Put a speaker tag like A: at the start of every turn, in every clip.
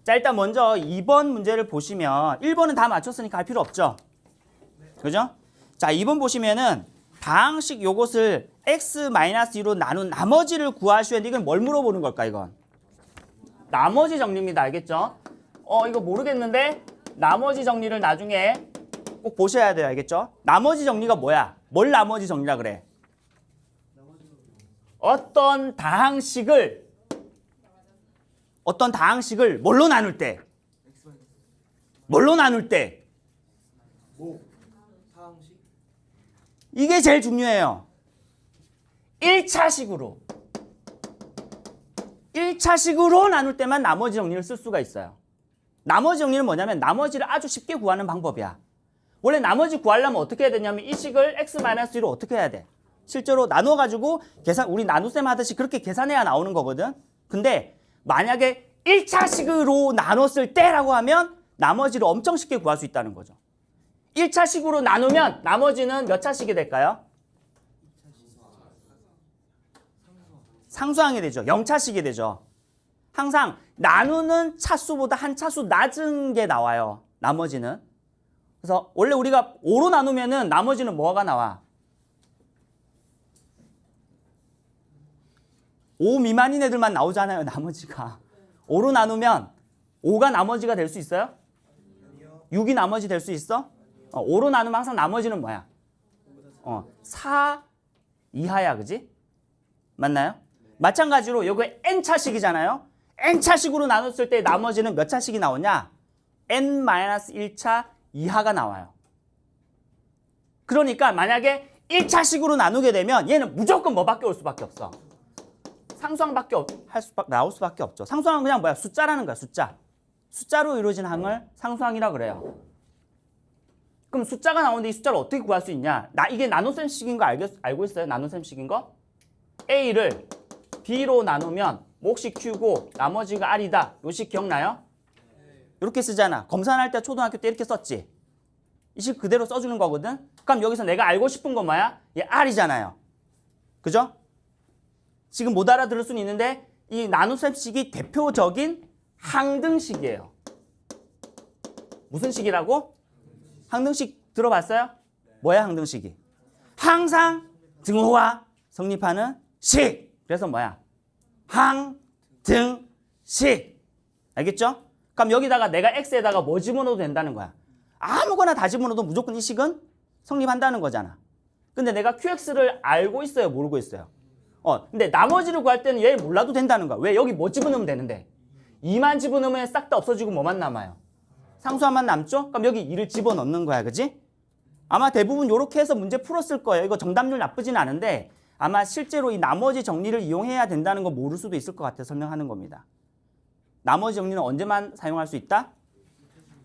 A: 자, 일단 먼저 2번 문제를 보시면 1번은 다 맞췄으니까 할 필요 없죠. 그죠? 자, 2번 보시면은 다항식 요것을 x-2로 나눈 나머지를 구하셔야 되는데 이건 뭘 물어보는 걸까, 이건? 나머지 정리입니다. 알겠죠? 이거 모르겠는데 나머지 정리를 나중에 꼭 보셔야 돼요. 알겠죠? 나머지 정리가 뭐야? 뭘 나머지 정리라 그래? 어떤 다항식을 뭘로 나눌 때? 뭘로 나눌 때?
B: 사항식?
A: 이게 제일 중요해요. 1차식으로 나눌 때만 나머지 정리를 쓸 수가 있어요. 나머지 정리는 뭐냐면 나머지를 아주 쉽게 구하는 방법이야. 원래 나머지 구하려면 어떻게 해야 되냐면 이 식을 x-2로 어떻게 해야 돼? 실제로 나눠가지고 우리 나눗셈 하듯이 그렇게 계산해야 나오는 거거든. 근데 만약에 1차식으로 나눴을 때라고 하면 나머지를 엄청 쉽게 구할 수 있다는 거죠. 1차식으로 나누면 나머지는 몇 차식이 될까요? 상수항이 되죠. 0차식이 되죠. 항상 나누는 차수보다 한 차수 낮은 게 나와요. 나머지는. 그래서 원래 우리가 5로 나누면은 나머지는 뭐가 나와? 5 미만인 애들만 나오잖아요. 나머지가. 5로 나누면 5가 나머지가 될 수 있어요? 6이 나머지 될 수 있어? 5로 나누면 항상 나머지는 뭐야? 4 이하야. 그지? 맞나요? 마찬가지로 여기 n차식이잖아요. n차식으로 나눴을 때 나머지는 몇 차식이 나오냐? n-1차 이하가 나와요. 그러니까 만약에 1차식으로 나누게 되면 얘는 무조건 뭐밖에 올 수밖에 없어? 상수항밖에 나올 수밖에 없죠. 상수항은 그냥 뭐야? 숫자라는 거야. 숫자로 이루어진 항을 상수항이라 그래요. 그럼 숫자가 나오는데 이 숫자를 어떻게 구할 수 있냐? 이게 나눗셈식인 거 알고 있어요? 나눗셈식인 거? A를 B로 나누면 몫이 Q고 나머지가 R이다. 요 식 기억나요? 이렇게 쓰잖아. 검산할 때 초등학교 때 이렇게 썼지. 이 식 그대로 써주는 거거든. 그럼 여기서 내가 알고 싶은 건 뭐야? 얘 R이잖아요. 그죠? 지금 못 알아들을 수는 있는데 이 나눗셈식이 대표적인 항등식이에요. 무슨 식이라고? 항등식 들어봤어요? 뭐야 항등식이? 항상 등호가 성립하는 식. 그래서 뭐야? 항등식. 알겠죠? 그럼 여기다가 내가 x에다가 뭐 집어넣어도 된다는 거야. 아무거나 다 집어넣어도 무조건 이 식은 성립한다는 거잖아. 근데 내가 qx를 알고 있어요? 모르고 있어요? 근데 나머지를 구할 때는 얘 몰라도 된다는 거야. 왜? 여기 뭐 집어넣으면 되는데. 2만 집어넣으면 싹 다 없어지고 뭐만 남아요? 상수항만 남죠? 그럼 여기 2를 집어넣는 거야. 그지? 아마 대부분 이렇게 해서 문제 풀었을 거예요. 이거 정답률 나쁘진 않은데 아마 실제로 이 나머지 정리를 이용해야 된다는 거 모를 수도 있을 것 같아서 설명하는 겁니다. 나머지 정리는 언제만 사용할 수 있다?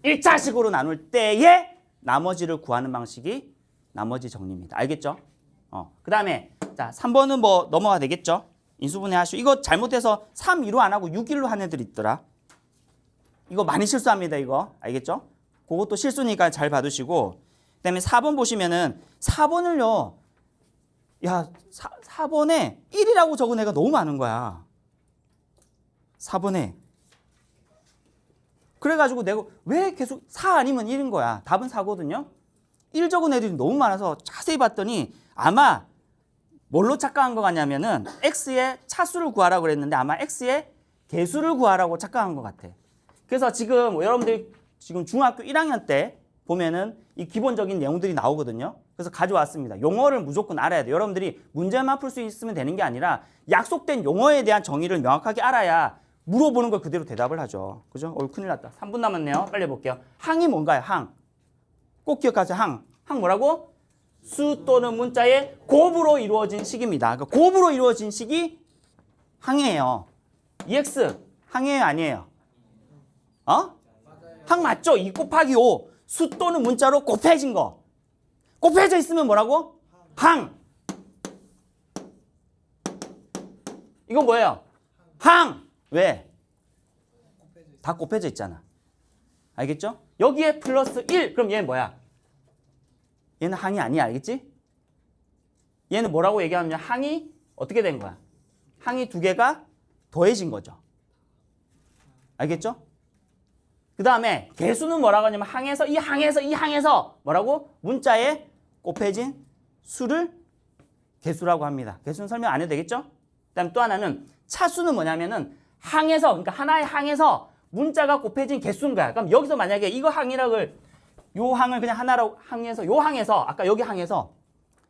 A: 1차식으로 나눌 때에 나머지를 구하는 방식이 나머지 정리입니다. 알겠죠? 그 다음에 자 3번은 뭐 넘어가 되겠죠? 인수분해 하시고 이거 잘못해서 3, 2로 안 하고 6, 1로 한 애들 있더라. 이거 많이 실수합니다. 이거 알겠죠? 그것도 실수니까 잘 봐두시고 그 다음에 4번 보시면은 4번을요. 야 4번에 1이라고 적은 애가 너무 많은 거야. 4번에. 그래가지고 내가 왜 계속 4 아니면 1인 거야. 답은 4거든요. 1 적은 애들이 너무 많아서 자세히 봤더니 아마 뭘로 착각한 거 같냐면은 x의 차수를 구하라고 그랬는데 아마 x의 개수를 구하라고 착각한 것 같아. 그래서 지금 여러분들이 지금 중학교 1학년 때 보면은 이 기본적인 내용들이 나오거든요. 그래서 가져왔습니다. 용어를 무조건 알아야 돼요. 여러분들이 문제만 풀 수 있으면 되는 게 아니라 약속된 용어에 대한 정의를 명확하게 알아야 물어보는 걸 그대로 대답을 하죠. 그죠? 큰일 났다. 3분 남았네요. 빨리 해볼게요. 항이 뭔가요? 항. 꼭 기억하세요. 항. 항 뭐라고? 수 또는 문자의 곱으로 이루어진 식입니다. 그러니까 곱으로 이루어진 식이 항이에요. EX 항이에요? 아니에요? 항 맞죠? 2 곱하기 5. 수 또는 문자로 곱해진 거. 곱해져 있으면 뭐라고? 항. 이건 뭐예요? 항. 왜? 다 곱해져 있잖아. 알겠죠? 여기에 플러스 1. 그럼 얘는 뭐야? 얘는 항이 아니야. 알겠지? 얘는 뭐라고 얘기하느냐? 항이 어떻게 된 거야? 항이 두 개가 더해진 거죠. 알겠죠? 그 다음에 개수는 뭐라고 하냐면 항에서 뭐라고? 문자에 곱해진 수를 개수라고 합니다. 개수는 설명 안 해도 되겠죠? 그 다음 또 하나는 차수는 뭐냐면은 항에서, 그러니까 하나의 항에서 문자가 곱해진 개수인 거야. 그럼 여기서 만약에 이거 요 항을 그냥 하나로 항에서, 요 항에서, 아까 여기 항에서,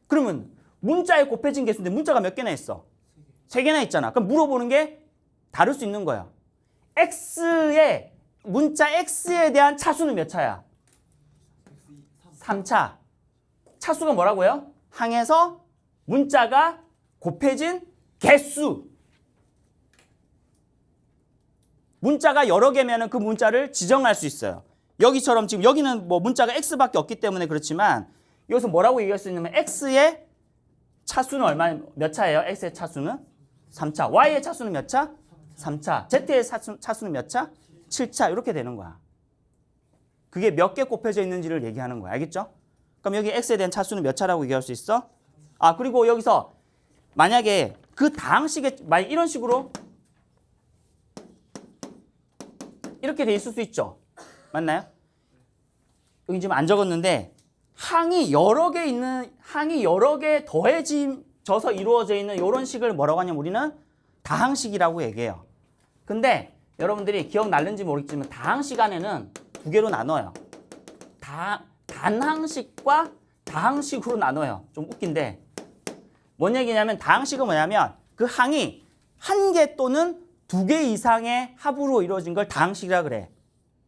A: 그러면 문자에 곱해진 개수인데 문자가 몇 개나 있어? 3개나 있잖아. 그럼 물어보는 게 다를 수 있는 거야. 문자 X에 대한 차수는 몇 차야? 3차. 차수가 뭐라고요? 항에서 문자가 곱해진 개수. 문자가 여러 개면은 그 문자를 지정할 수 있어요. 여기처럼 지금 여기는 뭐 문자가 X밖에 없기 때문에 그렇지만 여기서 뭐라고 얘기할 수 있냐면 X의 차수는 몇 차예요? X의 차수는 3차. Y의 차수는 몇 차? 3차. Z의 차수는 몇 차? 7차. 이렇게 되는 거야. 그게 몇 개 곱해져 있는지를 얘기하는 거야. 알겠죠? 그럼 여기 X에 대한 차수는 몇 차라고 얘기할 수 있어? 그리고 여기서 만약에 그 다항식에 만약 이런 식으로 이렇게 돼 있을 수 있죠. 맞나요? 여기 지금 안 적었는데 항이 여러 개 더해져서 이루어져 있는 이런 식을 뭐라고 하냐면 우리는 다항식이라고 얘기해요. 근데 여러분들이 기억날는지 모르겠지만 다항식 안에는 두 개로 나눠요. 단항식과 다항식으로 나눠요. 좀 웃긴데 뭔 얘기냐면 다항식은 뭐냐면 그 항이 한 개 또는 2개 이상의 합으로 이루어진 걸 다항식이라 그래.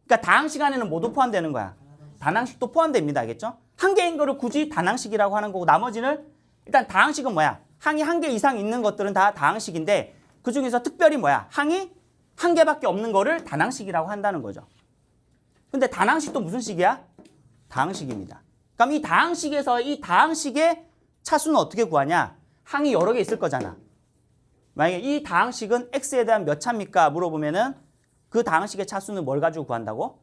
A: 그러니까 다항식 안에는 모두 포함되는 거야. 단항식도 포함됩니다. 알겠죠? 한 개인 거를 굳이 단항식이라고 하는 거고 나머지는 일단 다항식은 뭐야? 항이 한 개 이상 있는 것들은 다 다항식인데 그중에서 특별히 뭐야? 항이 한 개밖에 없는 거를 단항식이라고 한다는 거죠. 근데 단항식도 무슨 식이야? 다항식입니다. 그럼 이 다항식에서 이 다항식의 차수는 어떻게 구하냐? 항이 여러 개 있을 거잖아. 만약에 이 다항식은 X에 대한 몇 차입니까? 물어보면은 그 다항식의 차수는 뭘 가지고 구한다고?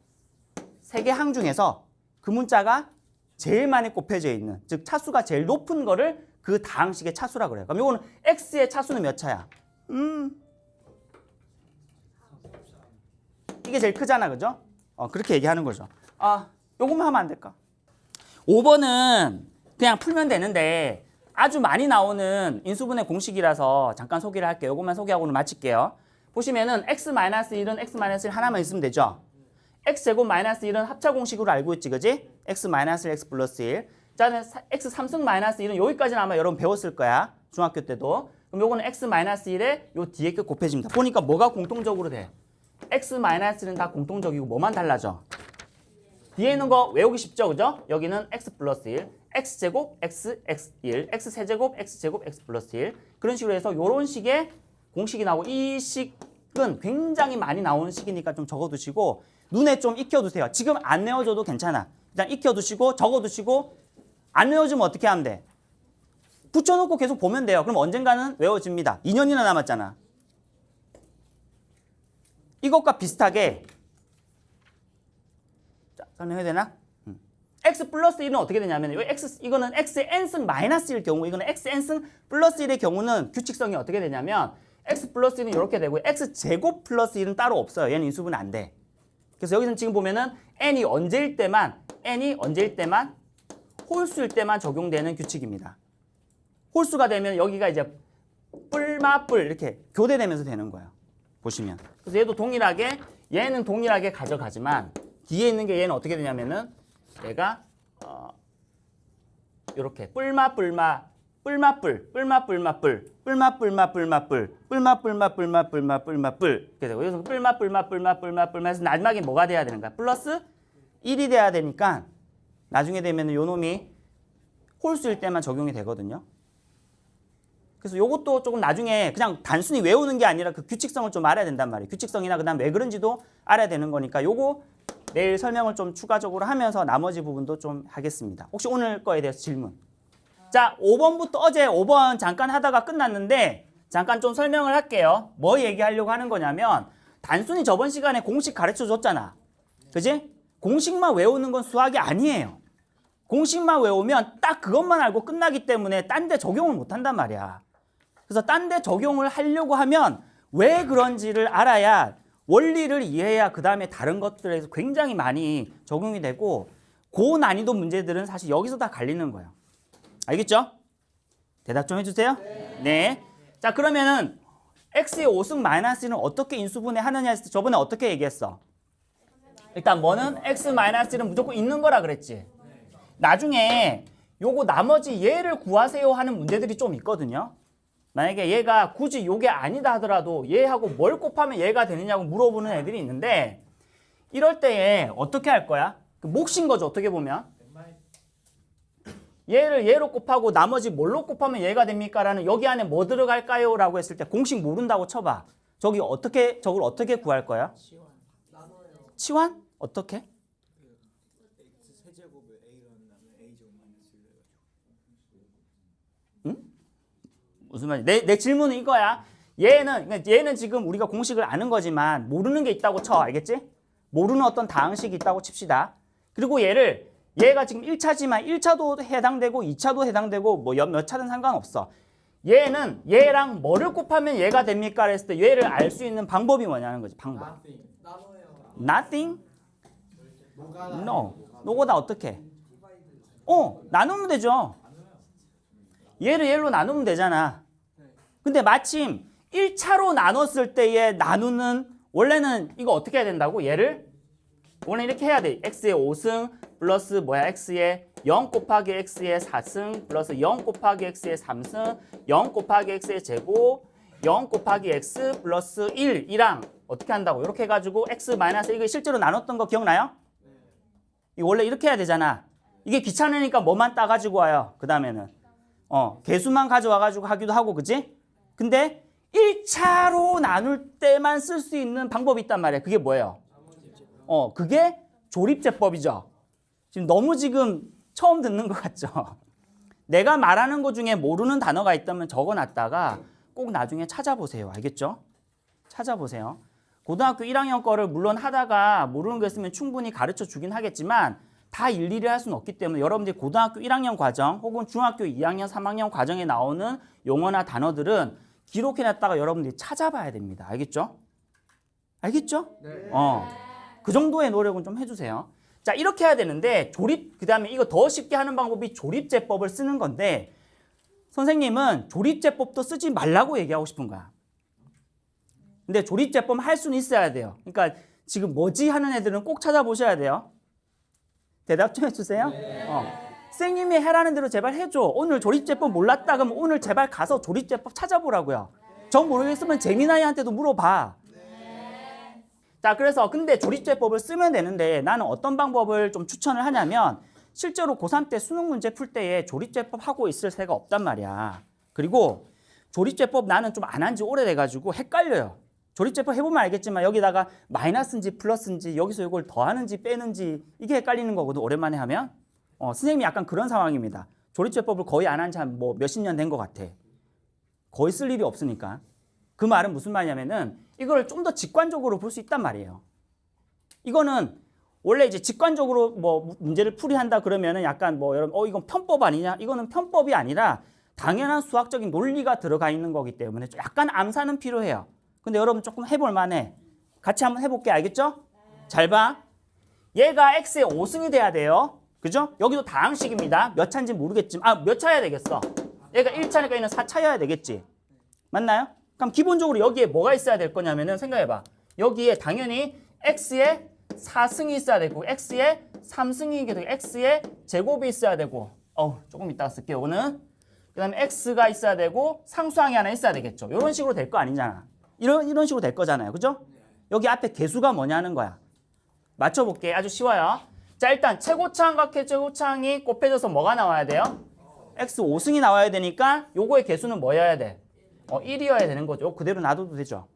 A: 3개 항 중에서 그 문자가 제일 많이 곱해져 있는, 즉 차수가 제일 높은 거를 그 다항식의 차수라고 그래요. 그럼 이거는 X의 차수는 몇 차야? 이게 제일 크잖아, 그죠? 그렇게 얘기하는 거죠. 요것만 하면 안 될까? 5번은 그냥 풀면 되는데 아주 많이 나오는 인수분해 공식이라서 잠깐 소개를 할게요. 요것만 소개하고는 마칠게요. 보시면은 x-1은 x-1 하나만 있으면 되죠. x제곱 마이너스 1은 합차 공식으로 알고 있지, 그지? x-1, x 플러스 1. 자, x 3승 마이너스 1은 여기까지는 아마 여러분 배웠을 거야. 중학교 때도. 그럼 요거는 x-1에 요 뒤에 게 곱해집니다. 보니까 뭐가 공통적으로 돼? x-1은 다 공통적이고 뭐만 달라져? 뒤에 있는 거 외우기 쉽죠, 그죠? 여기는 x 플러스 1, x제곱, x1, x세제곱, x제곱, x 플러스 1. 그런 식으로 해서 요런 식의 공식이 나오고 이 식은 굉장히 많이 나오는 식이니까 좀 적어두시고 눈에 좀 익혀두세요. 지금 안 외워줘도 괜찮아. 일단 익혀두시고 적어두시고 안 외워주면 어떻게 하면 돼? 붙여놓고 계속 보면 돼요. 그럼 언젠가는 외워집니다. 2년이나 남았잖아. 이것과 비슷하게 자, 설명해야 되나? x 플러스 1은 어떻게 되냐면 이거는 x의 n승 마이너스 1일 경우 이거는 x n승 플러스 1의 경우는 규칙성이 어떻게 되냐면 x 플러스 1은 이렇게 되고 x 제곱 플러스 1은 따로 없어요. 얘는 인수분 안 돼. 그래서 여기는 지금 보면은 n이 언제일 때만 홀수일 때만 적용되는 규칙입니다. 홀수가 되면 여기가 이제 뿔마뿔 이렇게 교대되면서 되는 거예요. 보시면. 그래서 얘는 동일하게 가져가지만 뒤에 있는 게 얘는 어떻게 되냐면은 얘가 이렇게 뿔마뿔 이렇게 되고 여기서 뿔마 해서 마지막에 뭐가 돼야 되는 거야? 플러스 1이 돼야 되니까 나중에 되면 요 놈이 홀수일 때만 적용이 되거든요. 그래서 요것도 조금 나중에 그냥 단순히 외우는 게 아니라 그 규칙성을 좀 알아야 된단 말이에요. 규칙성이나 그다음 왜 그런지도 알아야 되는 거니까 요거 내일 설명을 좀 추가적으로 하면서 나머지 부분도 좀 하겠습니다. 혹시 오늘 거에 대해서 질문? 자, 5번부터 어제 5번 잠깐 하다가 끝났는데 잠깐 좀 설명을 할게요. 뭐 얘기하려고 하는 거냐면 단순히 저번 시간에 공식 가르쳐 줬잖아. 그지? 공식만 외우는 건 수학이 아니에요. 공식만 외우면 딱 그것만 알고 끝나기 때문에 딴 데 적용을 못 한단 말이야. 그래서 딴 데 적용을 하려고 하면 왜 그런지를 알아야 원리를 이해해야 그 다음에 다른 것들에서 굉장히 많이 적용이 되고 고난이도 문제들은 사실 여기서 다 갈리는 거예요. 알겠죠? 대답 좀 해주세요. 네. 자, 그러면은 x의 5승 마이너스 1은 어떻게 인수분해 하느냐 했을 때 저번에 어떻게 얘기했어? 일단 뭐는 x 마이너스 1은 무조건 있는 거라 그랬지. 나중에 요거 나머지 얘를 구하세요 하는 문제들이 좀 있거든요. 만약에 얘가 굳이 요게 아니다 하더라도 얘하고 뭘 곱하면 얘가 되느냐고 물어보는 애들이 있는데 이럴 때에 어떻게 할 거야? 몫인 거죠. 어떻게 보면. 얘를 얘로 곱하고 나머지 뭘로 곱하면 얘가 됩니까? 라는 여기 안에 뭐 들어갈까요? 라고 했을 때 공식 모른다고 쳐봐. 저걸 어떻게 구할 거야? 치환? 어떻게? 응? 무슨 말이야? 내 질문은 이거야. 얘는 지금 우리가 공식을 아는 거지만 모르는 게 있다고 쳐. 알겠지? 모르는 어떤 다항식이 있다고 칩시다. 그리고 얘가 지금 1차지만 1차도 해당되고 2차도 해당되고 뭐 몇 차든 상관없어. 얘는 얘랑 뭐를 곱하면 얘가 됩니까? 그랬을 때 얘를 알 수 있는 방법이 뭐냐는 거지. 방법. Nothing? No. 노고다 어떻게? 나누면 되죠. 얘를 얘로 나누면 되잖아. 근데 마침 1차로 나눴을 때의 나누는 원래는 이거 어떻게 해야 된다고? 얘를 원래 이렇게 해야 돼. x의 5승 플러스 뭐야? x의 0 곱하기 x의 4승 플러스 0 곱하기 x의 3승 0 곱하기 x의 제곱 0 곱하기 x 플러스 1이랑 어떻게 한다고? 이렇게 해가지고 x 마이너스 이거 실제로 나눴던 거 기억나요? 이거 원래 이렇게 해야 되잖아. 이게 귀찮으니까 뭐만 따가지고 와요. 그 다음에는 개수만 가져와가지고 하기도 하고 그지? 근데 1차로 나눌 때만 쓸 수 있는 방법이 있단 말이야. 그게 뭐예요? 그게 조립제법이죠. 지금 처음 듣는 것 같죠? 내가 말하는 것 중에 모르는 단어가 있다면 적어놨다가 꼭 나중에 찾아보세요. 알겠죠? 찾아보세요. 고등학교 1학년 거를 물론 하다가 모르는 거 있으면 충분히 가르쳐 주긴 하겠지만 다 일일이 할 수는 없기 때문에 여러분들이 고등학교 1학년 과정 혹은 중학교 2학년, 3학년 과정에 나오는 용어나 단어들은 기록해놨다가 여러분들이 찾아봐야 됩니다. 알겠죠? 알겠죠? 네. 그 정도의 노력은 좀 해주세요. 자, 이렇게 해야 되는데 그 다음에 이거 더 쉽게 하는 방법이 조립제법을 쓰는 건데 선생님은 조립제법도 쓰지 말라고 얘기하고 싶은 거야. 근데 조립제법 할 수는 있어야 돼요. 그러니까 지금 뭐지 하는 애들은 꼭 찾아보셔야 돼요. 대답 좀 해주세요. 선생님이 해라는 대로 제발 해줘. 오늘 조립제법 몰랐다 그러면 오늘 제발 가서 조립제법 찾아보라고요. 정 모르겠으면 재민아이한테도 물어봐. 자, 그래서 근데 조립제법을 쓰면 되는데 나는 어떤 방법을 좀 추천을 하냐면 실제로 고3 때 수능 문제 풀 때에 조립제법 하고 있을 새가 없단 말이야. 그리고 조립제법 나는 좀 안 한 지 오래돼가지고 헷갈려요. 조립제법 해보면 알겠지만 여기다가 마이너스인지 플러스인지 여기서 이걸 더하는지 빼는지 이게 헷갈리는 거거든. 오랜만에 하면. 선생님이 약간 그런 상황입니다. 조립제법을 거의 안 한 지 한 뭐 몇십 년 된 것 같아. 거의 쓸 일이 없으니까. 그 말은 무슨 말이냐면은 이걸 좀 더 직관적으로 볼 수 있단 말이에요. 이거는 원래 이제 직관적으로 뭐 문제를 풀이한다 그러면은 약간 뭐 여러분 이건 편법 아니냐? 이거는 편법이 아니라 당연한 수학적인 논리가 들어가 있는 거기 때문에 약간 암산은 필요해요. 근데 여러분 조금 해볼 만해. 같이 한번 해볼게. 알겠죠? 잘 봐. 얘가 x의 5승이 돼야 돼요. 그죠? 여기도 다항식입니다. 몇 차인지 모르겠지만 몇 차여야 되겠어? 얘가 1차니까 얘는 4차여야 되겠지. 맞나요? 그럼 기본적으로 여기에 뭐가 있어야 될 거냐면은 생각해봐. 여기에 당연히 x의 4승이 있어야 되고 x의 3승이 되고 x의 제곱이 있어야 되고 조금 이따가 쓸게요. 이거는 그 다음에 x가 있어야 되고 상수항이 하나 있어야 되겠죠. 이런 식으로 될 거 아니잖아. 이런 식으로 될 거잖아요. 그죠? 여기 앞에 개수가 뭐냐는 거야. 맞춰볼게. 아주 쉬워요. 자, 일단 최고차항과 최고차항이 곱해져서 뭐가 나와야 돼요? x 5승이 나와야 되니까 요거의 개수는 뭐여야 돼? 1이어야 되는 거죠. 그대로 놔둬도 되죠.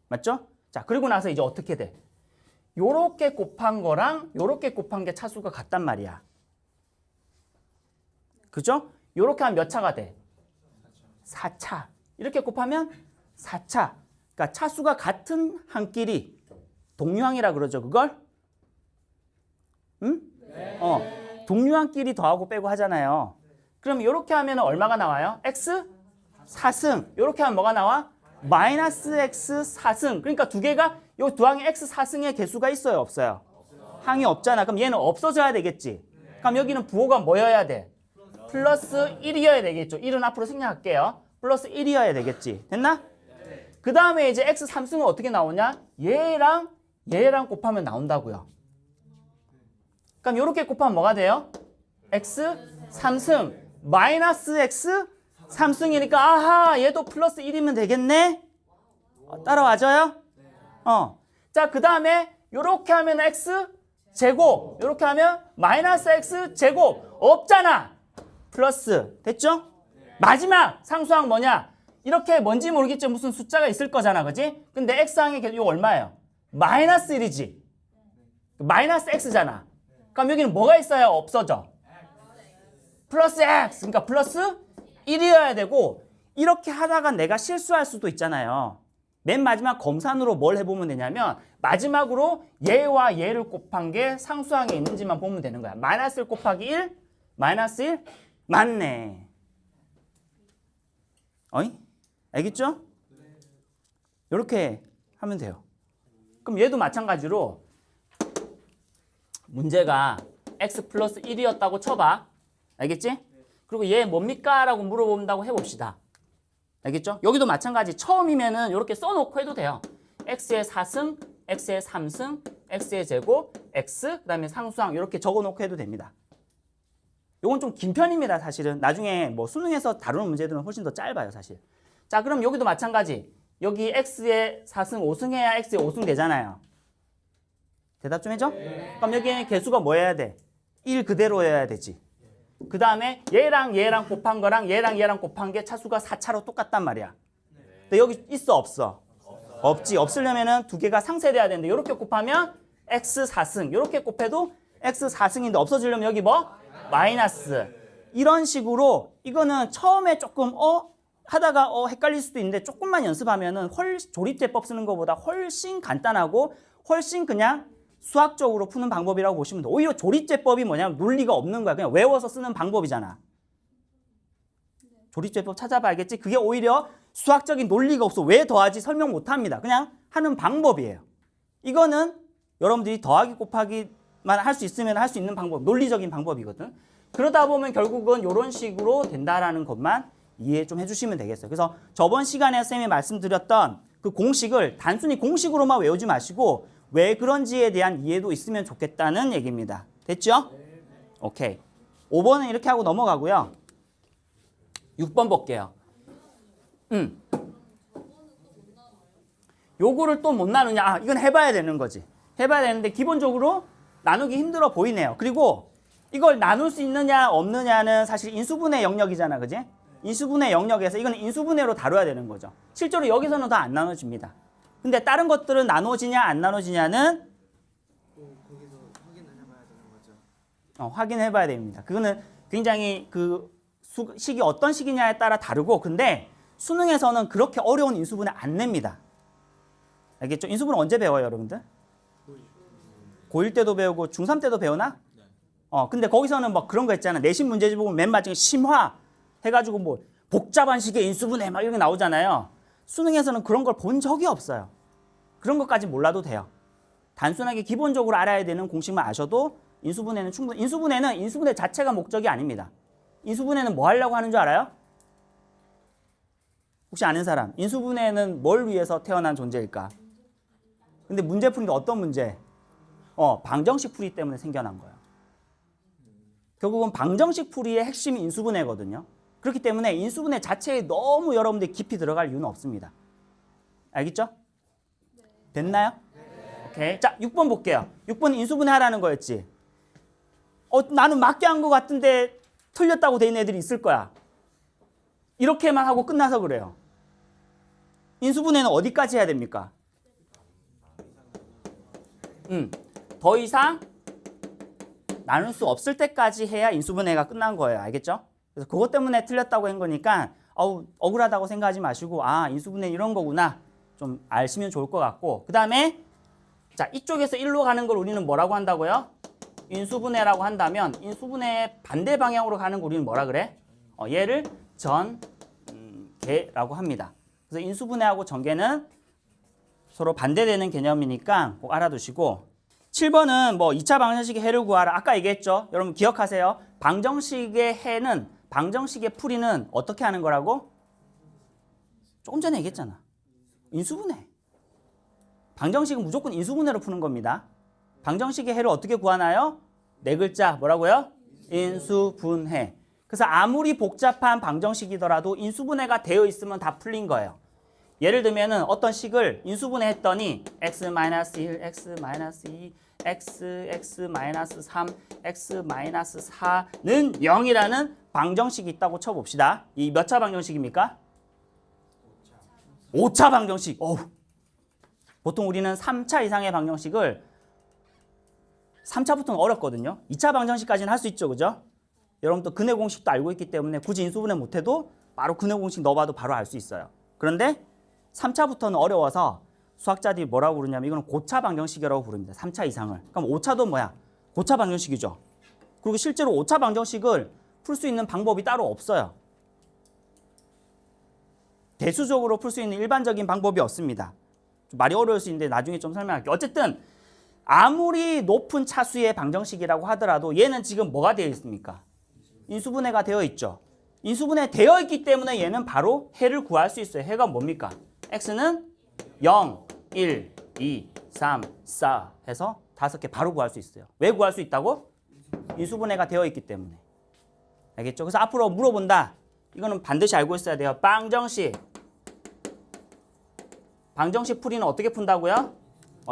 A: 맞죠? 자, 그리고 나서 이제 어떻게 돼? 요렇게 곱한 거랑 요렇게 곱한 게 차수가 같단 말이야. 그죠? 요렇게 하면 몇 차가 돼? 4차. 이렇게 곱하면 4차. 그러니까 차수가 같은 항끼리 동류항이라 그러죠. 그걸? 응? 네. 동류항끼리 더하고 빼고 하잖아요. 그럼 이렇게 하면 얼마가 나와요? x 4승. 이렇게 하면 뭐가 나와? 마이너스 x 4승. 그러니까 두 개가 요 두 항에 x 4승의 개수가 있어요, 없어요? 항이 없잖아. 그럼 얘는 없어져야 되겠지. 그럼 여기는 부호가 뭐여야 돼? 플러스 1이어야 되겠죠. 1은 앞으로 생략할게요. 플러스 1이어야 되겠지. 됐나? 그 다음에 이제 x 3승은 어떻게 나오냐? 얘랑 곱하면 나온다고요. 그럼 이렇게 곱하면 뭐가 돼요? x 3승 마이너스 x 3승이니까 아하 얘도 플러스 1이면 되겠네? 따라와줘요? 자, 그 다음에 이렇게 하면 x 제곱, 이렇게 하면 마이너스 x 제곱 없잖아. 플러스 됐죠? 마지막 상수항 뭐냐? 이렇게 뭔지 모르겠죠. 무슨 숫자가 있을 거잖아, 그지? 근데 x항이 이거 얼마예요? 마이너스 1이지. 마이너스 x잖아. 그럼 여기는 뭐가 있어야 없어져? 플러스 x. 그러니까 플러스 1이어야 되고, 이렇게 하다가 내가 실수할 수도 있잖아요. 맨 마지막 검산으로 뭘 해보면 되냐면 마지막으로 얘와 얘를 곱한 게 상수항에 있는지만 보면 되는 거야. 마이너스 1 곱하기 1, 마이너스 1, 맞네. 어이? 알겠죠? 이렇게 하면 돼요. 그럼 얘도 마찬가지로 문제가 x 플러스 1이었다고 쳐봐. 알겠지? 그리고 얘 뭡니까? 라고 물어본다고 해봅시다. 알겠죠? 여기도 마찬가지. 처음이면은 이렇게 써놓고 해도 돼요. x의 4승, x의 3승, x의 제곱, x, 그 다음에 상수항 이렇게 적어놓고 해도 됩니다. 요건 좀 긴 편입니다, 사실은. 나중에 뭐 수능에서 다루는 문제들은 훨씬 더 짧아요, 사실. 자, 그럼 여기도 마찬가지. 여기 x의 4승, 5승 해야 x의 5승 되잖아요. 대답 좀 해줘? 그럼 여기에 개수가 뭐 해야 돼? 1 그대로여야 되지. 그 다음에 얘랑 곱한 거랑 얘랑 곱한 게 차수가 4차로 똑같단 말이야. 근데 여기 있어, 없어? 없지. 없으려면은 두 개가 상쇄돼야 되는데 이렇게 곱하면 x 4승. 이렇게 곱해도 x 4승인데 없어지려면 여기 뭐? 마이너스. 이런 식으로 이거는 처음에 조금 하다가 헷갈릴 수도 있는데 조금만 연습하면은 조립제법 쓰는 것보다 훨씬 간단하고 훨씬 그냥 수학적으로 푸는 방법이라고 보시면 돼. 오히려 조립제법이 뭐냐면 논리가 없는 거야. 그냥 외워서 쓰는 방법이잖아. 조립제법 찾아봐, 알겠지? 그게 오히려 수학적인 논리가 없어. 왜 더하지? 설명 못합니다. 그냥 하는 방법이에요. 이거는 여러분들이 더하기 곱하기만 할 수 있으면 할 수 있는 방법, 논리적인 방법이거든. 그러다 보면 결국은 이런 식으로 된다라는 것만 이해 좀 해주시면 되겠어요. 그래서 저번 시간에 쌤이 말씀드렸던 그 공식을 단순히 공식으로만 외우지 마시고 왜 그런지에 대한 이해도 있으면 좋겠다는 얘기입니다. 됐죠? 오케이. 5번은 이렇게 하고 넘어가고요. 6번 볼게요. 요거를 또 못 나누냐? 이건 해봐야 되는 거지. 해봐야 되는데 기본적으로 나누기 힘들어 보이네요. 그리고 이걸 나눌 수 있느냐 없느냐는 사실 인수분해 영역이잖아, 그지? 인수분해 영역에서 이건 인수분해로 다뤄야 되는 거죠. 실제로 여기서는 다 안 나눠집니다. 근데 다른 것들은 나눠지냐 안 나눠지냐는
B: 거기서 확인을 해봐야 되는 거죠.
A: 확인해봐야 됩니다. 그거는 굉장히 그 식이 어떤 식이냐에 따라 다르고, 근데 수능에서는 그렇게 어려운 인수분해 안 냅니다. 알겠죠? 인수분해 언제 배워요, 여러분들? 고1 때도 배우고 중3 때도 배우나? 근데 거기서는 뭐 그런 거 있잖아. 내신 문제집 보면 맨 마지막에 심화 해가지고 뭐 복잡한 식의 인수분해 막 이런 게 나오잖아요. 수능에서는 그런 걸 본 적이 없어요. 그런 것까지 몰라도 돼요. 단순하게 기본적으로 알아야 되는 공식만 아셔도 인수분해는 충분히, 인수분해 자체가 목적이 아닙니다. 인수분해는 뭐 하려고 하는 줄 알아요? 혹시 아는 사람? 인수분해는 뭘 위해서 태어난 존재일까? 근데 문제 푸는데 어떤 문제? 방정식 풀이 때문에 생겨난 거예요. 결국은 방정식 풀이의 핵심이 인수분해거든요. 그렇기 때문에 인수분해 자체에 너무 여러분들이 깊이 들어갈 이유는 없습니다. 알겠죠? 됐나요? 오케이. 자, 6번 볼게요. 6번 인수분해 하라는 거였지. 나는 맞게 한 것 같은데 틀렸다고 돼 있는 애들이 있을 거야. 이렇게만 하고 끝나서 그래요. 인수분해는 어디까지 해야 됩니까? 더 이상 나눌 수 없을 때까지 해야 인수분해가 끝난 거예요. 알겠죠? 그래서 그것 때문에 틀렸다고 한 거니까 억울하다고 생각하지 마시고 인수분해 이런 거구나 좀 아시면 좋을 것 같고, 그 다음에 자, 이쪽에서 일로 가는 걸 우리는 뭐라고 한다고요? 인수분해라고 한다면 인수분해의 반대 방향으로 가는 거 우리는 뭐라 그래? 얘를 전개라고 합니다. 그래서 인수분해하고 전개는 서로 반대되는 개념이니까 꼭 알아두시고 7번은 뭐 2차 방정식의 해를 구하라. 아까 얘기했죠. 여러분 기억하세요. 방정식의 해는 방정식의 풀이는 어떻게 하는 거라고? 조금 전에 얘기했잖아. 인수분해. 방정식은 무조건 인수분해로 푸는 겁니다. 방정식의 해를 어떻게 구하나요? 네 글자 뭐라고요? 인수분해. 그래서 아무리 복잡한 방정식이더라도 인수분해가 되어 있으면 다 풀린 거예요. 예를 들면은 어떤 식을 인수분해 했더니 x-1, x-2, x-3, x-4는 0이라는 방정식이 있다고 쳐봅시다. 이 몇 차 방정식입니까? 5차 방정식. 어우. 보통 우리는 3차 이상의 방정식을 3차부터는 어렵거든요. 2차 방정식까지는 할 수 있죠. 그죠? 여러분도 근해 공식도 알고 있기 때문에 굳이 인수분해 못해도 바로 근해 공식 넣어봐도 바로 알 수 있어요. 그런데 3차부터는 어려워서 수학자들이 뭐라고 부르냐면 이거는 고차 방정식이라고 부릅니다. 3차 이상을. 그럼 5차도 뭐야? 고차 방정식이죠. 그리고 실제로 5차 방정식을 풀 수 있는 방법이 따로 없어요. 대수적으로 풀 수 있는 일반적인 방법이 없습니다. 좀 말이 어려울 수 있는데 나중에 좀 설명할게요. 어쨌든 아무리 높은 차수의 방정식이라고 하더라도 얘는 지금 뭐가 되어 있습니까? 인수분해가 되어 있죠. 인수분해 되어 있기 때문에 얘는 바로 해를 구할 수 있어요. 해가 뭡니까? x는 0, 1, 2, 3, 4 해서 5개 바로 구할 수 있어요. 왜 구할 수 있다고? 인수분해가 되어 있기 때문에. 알겠죠? 그래서 앞으로 물어본다. 이거는 반드시 알고 있어야 돼요. 방정식 풀이는 어떻게 푼다고요?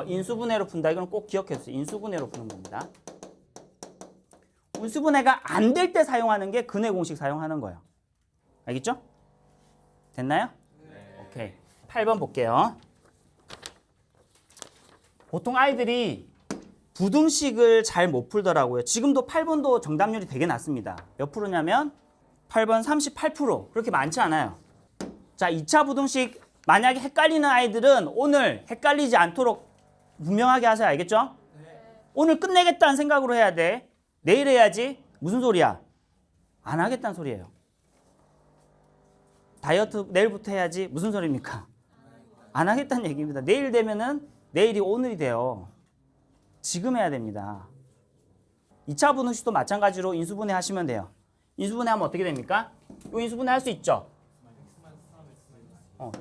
A: 인수분해로 푼다. 이건 꼭 기억해 주세요. 인수분해로 푸는 겁니다. 인수분해가 안 될 때 사용하는 게 근해 공식 사용하는 거예요. 알겠죠? 됐나요? 네. 오케이. 8번 볼게요. 보통 아이들이 부등식을 잘 못 풀더라고요. 지금도 8번도 정답률이 되게 낮습니다. 몇 프로냐면 8번 38%. 그렇게 많지 않아요. 자, 2차 부등식 만약에 헷갈리는 아이들은 오늘 헷갈리지 않도록 분명하게 하세요. 알겠죠? 네. 오늘 끝내겠다는 생각으로 해야 돼. 내일 해야지. 무슨 소리야? 안 하겠다는 소리예요. 다이어트 내일부터 해야지. 무슨 소리입니까? 안 하겠다는 얘기입니다. 내일 되면은 내일이 오늘이 돼요. 지금 해야 됩니다. 2차 분식도 마찬가지로 인수분해 하시면 돼요. 인수분해 하면 어떻게 됩니까? 이 인수분해 할 수 있죠?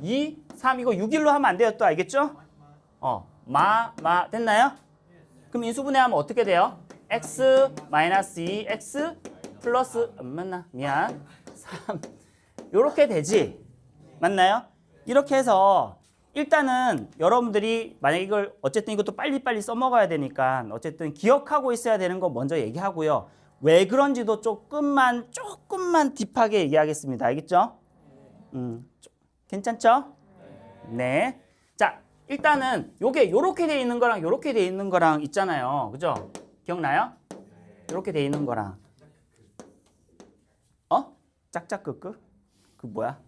A: 2, 3 이거 6일로 하면 안 돼요. 또 알겠죠? 됐나요? 그럼 인수분해 하면 어떻게 돼요? x 마이너스 2, x 플러스 미안 3 요렇게 되지. 맞나요? 이렇게 해서 일단은 여러분들이 만약 이걸 어쨌든 이것도 빨리빨리 써먹어야 되니까 어쨌든 기억하고 있어야 되는 거 먼저 얘기하고요. 왜 그런지도 조금만 딥하게 얘기하겠습니다. 알겠죠? 괜찮죠? 네. 자, 일단은 요게 요렇게 돼 있는 거랑 요렇게 돼 있는 거랑 있잖아요. 그죠? 기억나요? 요렇게 돼 있는 거랑 짝짝끄끄? 그 뭐야?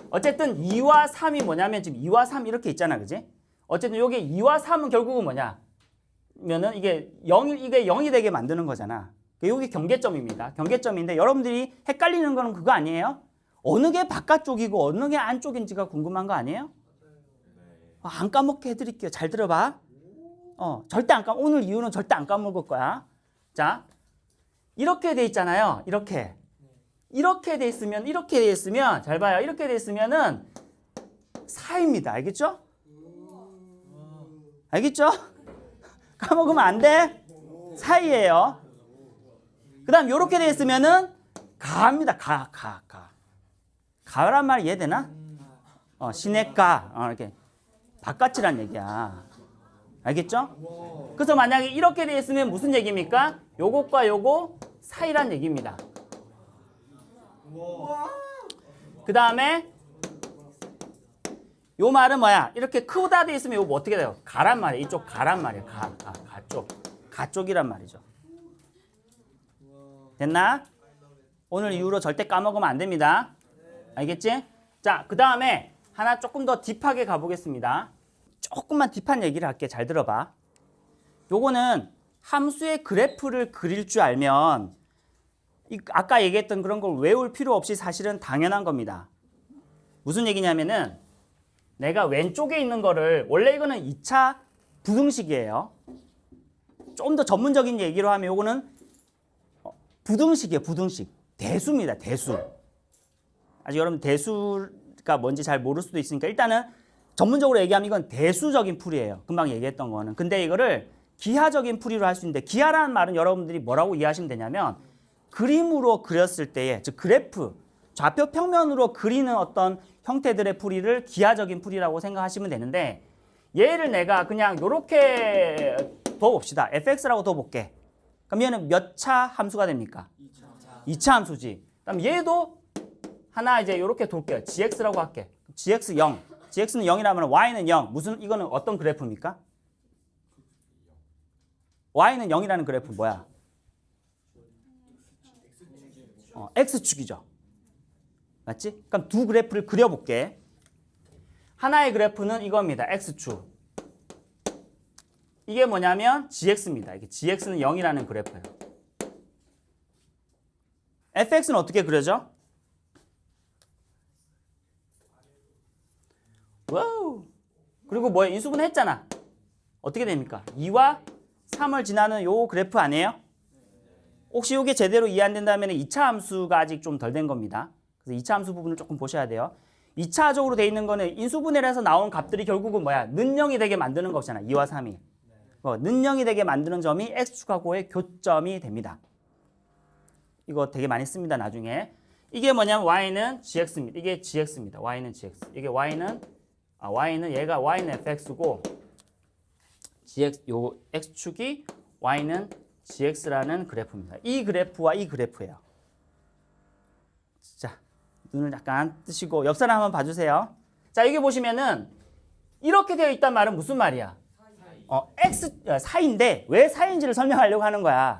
A: 어쨌든 2와 3이 뭐냐면 지금 2와 3 이렇게 있잖아. 그지? 어쨌든 요게 2와 3은 결국은 뭐냐? 면은 이게 0이 되게 만드는 거잖아. 요게 경계점입니다. 경계점인데 여러분들이 헷갈리는 거는 그거 아니에요? 어느 게 바깥쪽이고 어느 게 안쪽인지가 궁금한 거 아니에요? 안 까먹게 해드릴게요. 잘 들어봐. 절대 안 까먹. 오늘 이유는 절대 안 까먹을 거야. 자, 이렇게 돼 있잖아요. 이렇게 돼 있으면 잘 봐요. 이렇게 돼 있으면은 4입니다. 알겠죠? 알겠죠? 까먹으면 안 돼. 4예요. 그다음 이렇게 돼 있으면은 가입니다. 가란 말 이해되나? 시내가 이렇게 바깥이란 얘기야. 알겠죠? 그래서 만약에 이렇게 돼 있으면 무슨 얘기입니까? 요것과 요거 사이란 얘기입니다. 그 다음에 요 말은 뭐야? 이렇게 크다 돼 있으면 요거 어떻게 돼요? 가란 말이에요. 이쪽 가란 말이에요. 가쪽이란 말이죠. 됐나? 오늘 이후로 절대 까먹으면 안 됩니다. 알겠지? 자, 그 다음에 하나 조금 더 딥하게 가보겠습니다. 조금만 딥한 얘기를 할게. 잘 들어봐. 요거는 함수의 그래프를 그릴 줄 알면 아까 얘기했던 그런 걸 외울 필요 없이 사실은 당연한 겁니다. 무슨 얘기냐면은 내가 왼쪽에 있는 거를 원래 이거는 2차 부등식이에요. 좀 더 전문적인 얘기로 하면 이거는 부등식이에요. 부등식. 대수입니다. 대수. 아직 여러분 대수가 뭔지 잘 모를 수도 있으니까 일단은 전문적으로 얘기하면 이건 대수적인 풀이에요. 금방 얘기했던 거는. 근데 이거를 기하적인 풀이로 할 수 있는데 기하라는 말은 여러분들이 뭐라고 이해하시면 되냐면 그림으로 그렸을 때의 즉 그래프 좌표 평면으로 그리는 어떤 형태들의 풀이를 기하적인 풀이라고 생각하시면 되는데 얘를 내가 그냥 이렇게 둬봅시다. fx라고 둬볼게. 그럼 얘는 몇 차 함수가 됩니까? 2차 함수지. 그럼 얘도 하나 이제 이렇게 둘게요. gx라고 할게. gx 0. gx는 0이라면 y는 0. 무슨 이거는 어떤 그래프입니까? y는 0이라는 그래프 뭐야? x축이죠. 맞지? 그럼 두 그래프를 그려볼게. 하나의 그래프는 이겁니다. x축. 이게 뭐냐면 gx입니다. 이게 gx는 0이라는 그래프예요. fx는 어떻게 그려져? 와우. 그리고 뭐야? 인수분 했잖아. 어떻게 됩니까? 2와 3을 지나는 요 그래프 아니에요? 혹시 이게 제대로 이해 안 된다면 2차 함수가 아직 좀 덜 된 겁니다. 그래서 2차 함수 부분을 조금 보셔야 돼요. 2차적으로 돼 있는 거는 인수분해에서 나온 값들이 결국은 뭐야? 는영이 되게 만드는 것이잖아. 2와 3이. 는영이 되게 만드는 점이 x축하고의 교점이 됩니다. 이거 되게 많이 씁니다. 나중에. 이게 뭐냐면 y는 gx입니다. 이게 gx입니다. y는 gx. 이게 y는 얘가 y는 fx고 gx 요 x축이 y는 gx라는 그래프입니다. 이 그래프와 이 그래프예요. 자, 눈을 약간 뜨시고 옆 사람 한번 봐주세요. 자, 여기 보시면은 이렇게 되어 있단 말은 무슨 말이야? 사인데 왜 사인지를 설명하려고 하는 거야.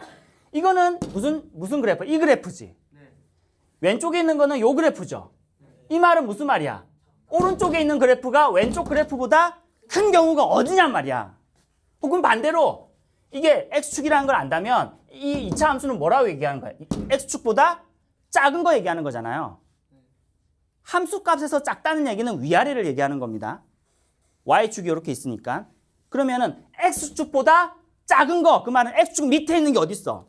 A: 이거는 무슨 그래프? 이 그래프지. 왼쪽에 있는 거는 요 그래프죠. 이 말은 무슨 말이야? 오른쪽에 있는 그래프가 왼쪽 그래프보다 큰 경우가 어디냔 말이야. 혹은 반대로 이게 x축이라는 걸 안다면 이 2차 함수는 뭐라고 얘기하는 거야? x축보다 작은 거 얘기하는 거잖아요. 함수 값에서 작다는 얘기는 위아래를 얘기하는 겁니다. y축이 이렇게 있으니까. 그러면은 x축보다 작은 거, 그 말은 x축 밑에 있는 게 어디 있어?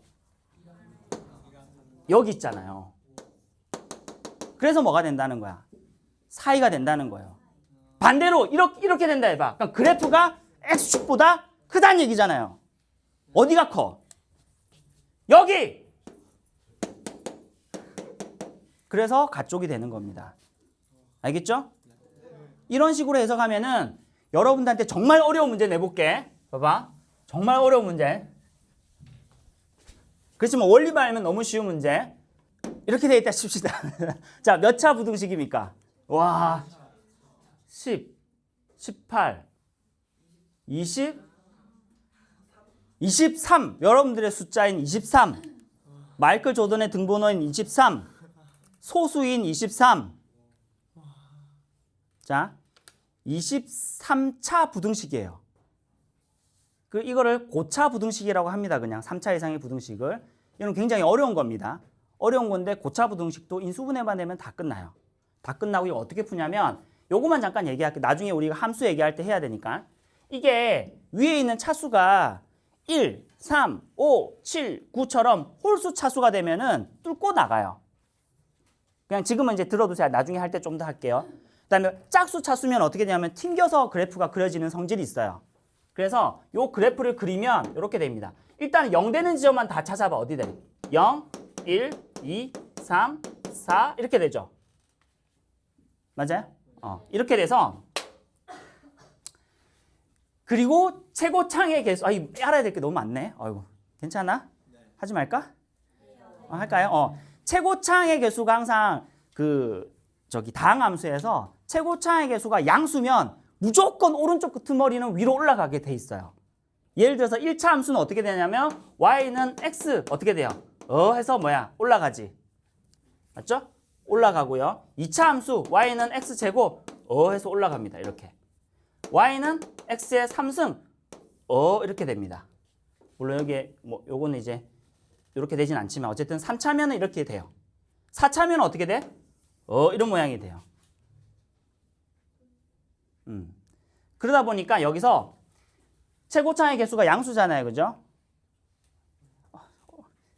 A: 여기 있잖아요. 그래서 뭐가 된다는 거야? 사이가 된다는 거예요. 반대로 이렇게 된다 해봐. 그러니까 그래프가 x축보다 크다는 얘기잖아요. 어디가 커? 여기! 그래서 가쪽이 되는 겁니다. 알겠죠? 이런 식으로 해석하면은 여러분들한테 정말 어려운 문제 내볼게. 봐봐. 정말 어려운 문제. 그렇지만 원리만 알면 너무 쉬운 문제. 이렇게 돼 있다 칩시다. 자, 몇 차 부등식입니까? 와, 10, 18, 20, 23. 여러분들의 숫자인 23. 마이클 조던의 등번호인 23. 소수인 23. 자, 23차 부등식이에요. 이거를 고차 부등식이라고 합니다. 그냥 3차 이상의 부등식을. 이건 굉장히 어려운 겁니다. 어려운 건데 고차 부등식도 인수분해만 되면 다 끝나요. 다 끝나고 이거 어떻게 푸냐면 요거만 잠깐 얘기할게요. 나중에 우리가 함수 얘기할 때 해야 되니까. 이게 위에 있는 차수가 1, 3, 5, 7, 9처럼 홀수 차수가 되면은 뚫고 나가요. 그냥 지금은 이제 들어두세요. 나중에 할 때 좀 더 할게요. 그다음에 짝수 차수면 어떻게 되냐면 튕겨서 그래프가 그려지는 성질이 있어요. 그래서 요 그래프를 그리면 이렇게 됩니다. 일단 0 되는 지점만 다 찾아봐. 어디 돼? 0, 1, 2, 3, 4 이렇게 되죠. 맞아요? 이렇게 돼서 그리고 최고창의 개수 알아야 될 게 너무 많네. 아이고 괜찮아? 하지 말까? 할까요? 최고창의 개수가 항상 다항함수에서 최고창의 개수가 양수면 무조건 오른쪽 끄트머리는 위로 올라가게 돼 있어요. 예를 들어서 1차 함수는 어떻게 되냐면 y는 x 어떻게 돼요? 해서 뭐야? 올라가지. 맞죠? 올라가고요. 2차 함수 y는 x제곱 해서 올라갑니다. 이렇게. y는 x의 3승 이렇게 됩니다. 물론 여기에 요거는 이제 이렇게 되진 않지만 어쨌든 3차면은 이렇게 돼요. 4차면은 어떻게 돼? 이런 모양이 돼요. 그러다 보니까 여기서 최고차의 개수가 양수잖아요. 그죠?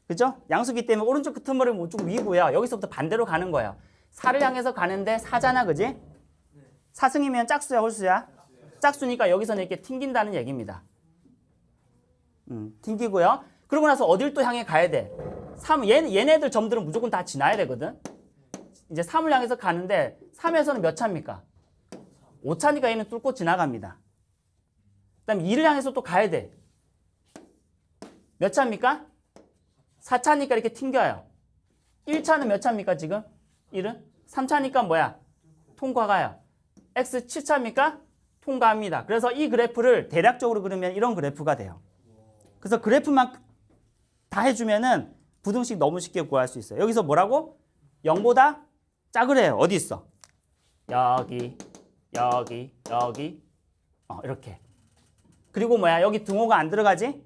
A: 그죠? 양수기 때문에 오른쪽 끄트머리 우측 위고요. 여기서부터 반대로 가는 거예요. 4를 향해서 가는데 4잖아. 그지? 4승이면 짝수야 홀수야? 짝수니까 여기서는 이렇게 튕긴다는 얘기입니다. 튕기고요. 그러고 나서 어딜 또 향해 가야 돼? 3, 얘네들 점들은 무조건 다 지나야 되거든. 이제 3을 향해서 가는데 3에서는 몇 차입니까? 5차니까 얘는 뚫고 지나갑니다. 그 다음에 2를 향해서 또 가야 돼. 몇 차입니까? 4차니까 이렇게 튕겨요. 1차는 몇 차입니까 지금? 1은? 3차니까 뭐야? 통과가요. X 7차입니까? 통과합니다. 그래서 이 그래프를 대략적으로 그리면 이런 그래프가 돼요. 그래서 그래프만 다 해주면은 부등식 너무 쉽게 구할 수 있어요. 여기서 뭐라고? 0보다 작으래요. 어디 있어? 여기, 여기, 여기. 이렇게. 그리고 뭐야? 여기 등호가 안 들어가지?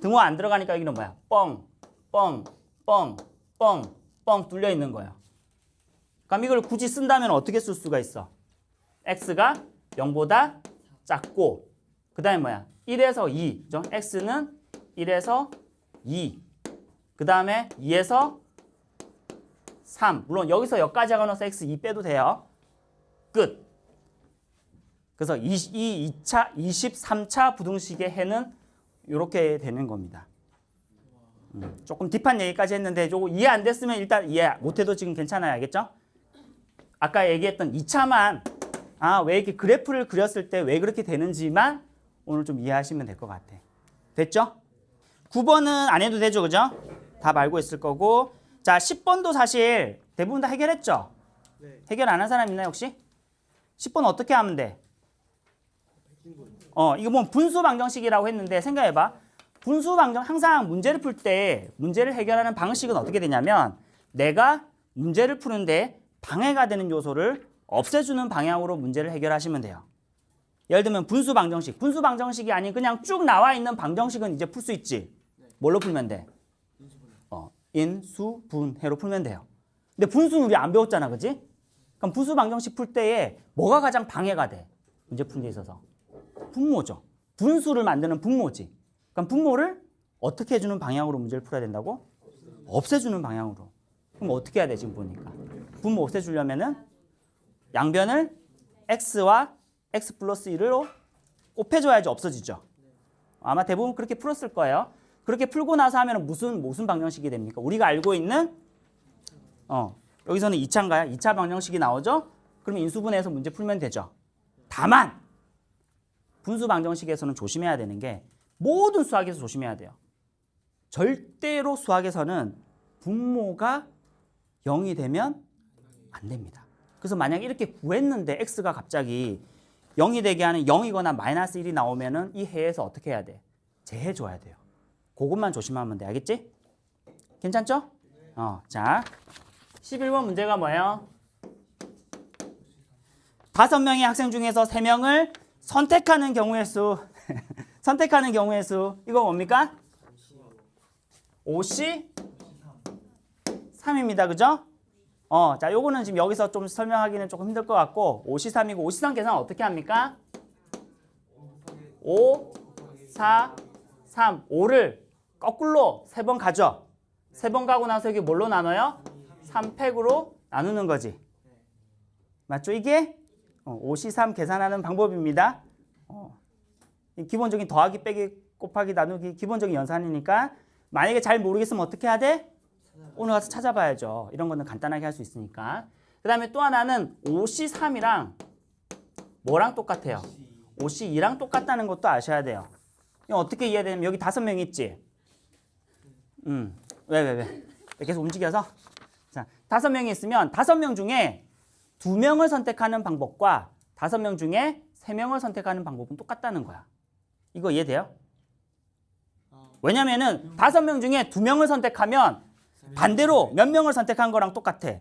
A: 등호 안 들어가니까 여기는 뭐야? 뻥, 뻥, 뻥, 뻥, 뻥 뚫려 있는 거예요. 그럼 이걸 굳이 쓴다면 어떻게 쓸 수가 있어? x가 0보다 작고 그 다음에 뭐야? 1에서 2. 그죠? x는 1에서 2. 그 다음에 2에서 3. 물론 여기서 여기까지 하고나서 x 2 빼도 돼요. 끝. 그래서 2차, 23차 부등식의 해는 이렇게 되는 겁니다. 조금 딥한 얘기까지 했는데 조금 이해 안 됐으면 일단 이해 못해도 지금 괜찮아요. 알겠죠? 아까 얘기했던 2차만 왜 이렇게 그래프를 그렸을 때 왜 그렇게 되는지만 오늘 좀 이해하시면 될 것 같아. 됐죠? 9번은 안 해도 되죠. 그죠? 답 알고 있을 거고 자 10번도 사실 대부분 다 해결했죠?
B: 네.
A: 해결 안 한 사람 있나요 혹시? 10번 어떻게 하면 돼? 이거 뭐 분수 방정식이라고 했는데 생각해봐. 분수 방정 항상 문제를 풀 때 문제를 해결하는 방식은 어떻게 되냐면 내가 문제를 푸는데 방해가 되는 요소를 없애주는 방향으로 문제를 해결하시면 돼요. 예를 들면 분수 방정식. 분수 방정식이 아닌 그냥 쭉 나와 있는 방정식은 이제 풀 수 있지. 뭘로 풀면 돼? 인수분해로 풀면 돼요. 근데 분수는 우리 안 배웠잖아. 그지? 그럼 분수 방정식 풀 때에 뭐가 가장 방해가 돼? 문제 푸는 데 있어서. 분모죠. 분수를 만드는 분모지. 그럼 분모를 어떻게 해주는 방향으로 문제를 풀어야 된다고? 없애주는 방향으로. 그럼 어떻게 해야 돼 지금 보니까. 분모 없애주려면은 양변을 x와 x 플러스 1로 곱해줘야지 없어지죠. 아마 대부분 그렇게 풀었을 거예요. 그렇게 풀고 나서 하면 무슨 방정식이 됩니까? 우리가 알고 있는 여기서는 2차인가요? 2차 방정식이 나오죠? 그러면 인수분해해서 문제 풀면 되죠. 다만 분수 방정식에서는 조심해야 되는 게 모든 수학에서 조심해야 돼요. 절대로 수학에서는 분모가 0이 되면 안 됩니다. 그래서 만약에 이렇게 구했는데 x가 갑자기 0이 되게 하는 0이거나 마이너스 1이 나오면은 이 해에서 어떻게 해야 돼? 제해줘야 돼요. 그것만 조심하면 돼. 알겠지? 괜찮죠? 자, 11번 문제가 뭐예요? 5명의 학생 중에서 3명을 선택하는 경우의 수. 선택하는 경우의 수. 이거 뭡니까? 53입니다. 그죠? 자, 요거는 지금 여기서 좀 설명하기는 조금 힘들 것 같고 53이고 53 계산 어떻게 합니까? 5, 4, 3, 5를 거꾸로 3번 가죠. 3번 가고 나서 여기 뭘로 나눠요? 3팩으로 나누는 거지. 맞죠? 이게 53 계산하는 방법입니다. 기본적인 더하기, 빼기, 곱하기, 나누기 기본적인 연산이니까 만약에 잘 모르겠으면 어떻게 해야 돼? 오늘 가서 찾아봐야죠. 이런 거는 간단하게 할 수 있으니까. 그 다음에 또 하나는 53이랑 뭐랑 똑같아요? 52랑 똑같다는 것도 아셔야 돼요. 이거 어떻게 이해되냐면 여기 5명 있지? 왜? 계속 움직여서? 자, 5명이 있으면 5명 중에 2명을 선택하는 방법과 5명 중에 3명을 선택하는 방법은 똑같다는 거야. 이거 이해돼요? 왜냐면은 5명 중에 2명을 선택하면 반대로 몇 명을 선택한 거랑 똑같아.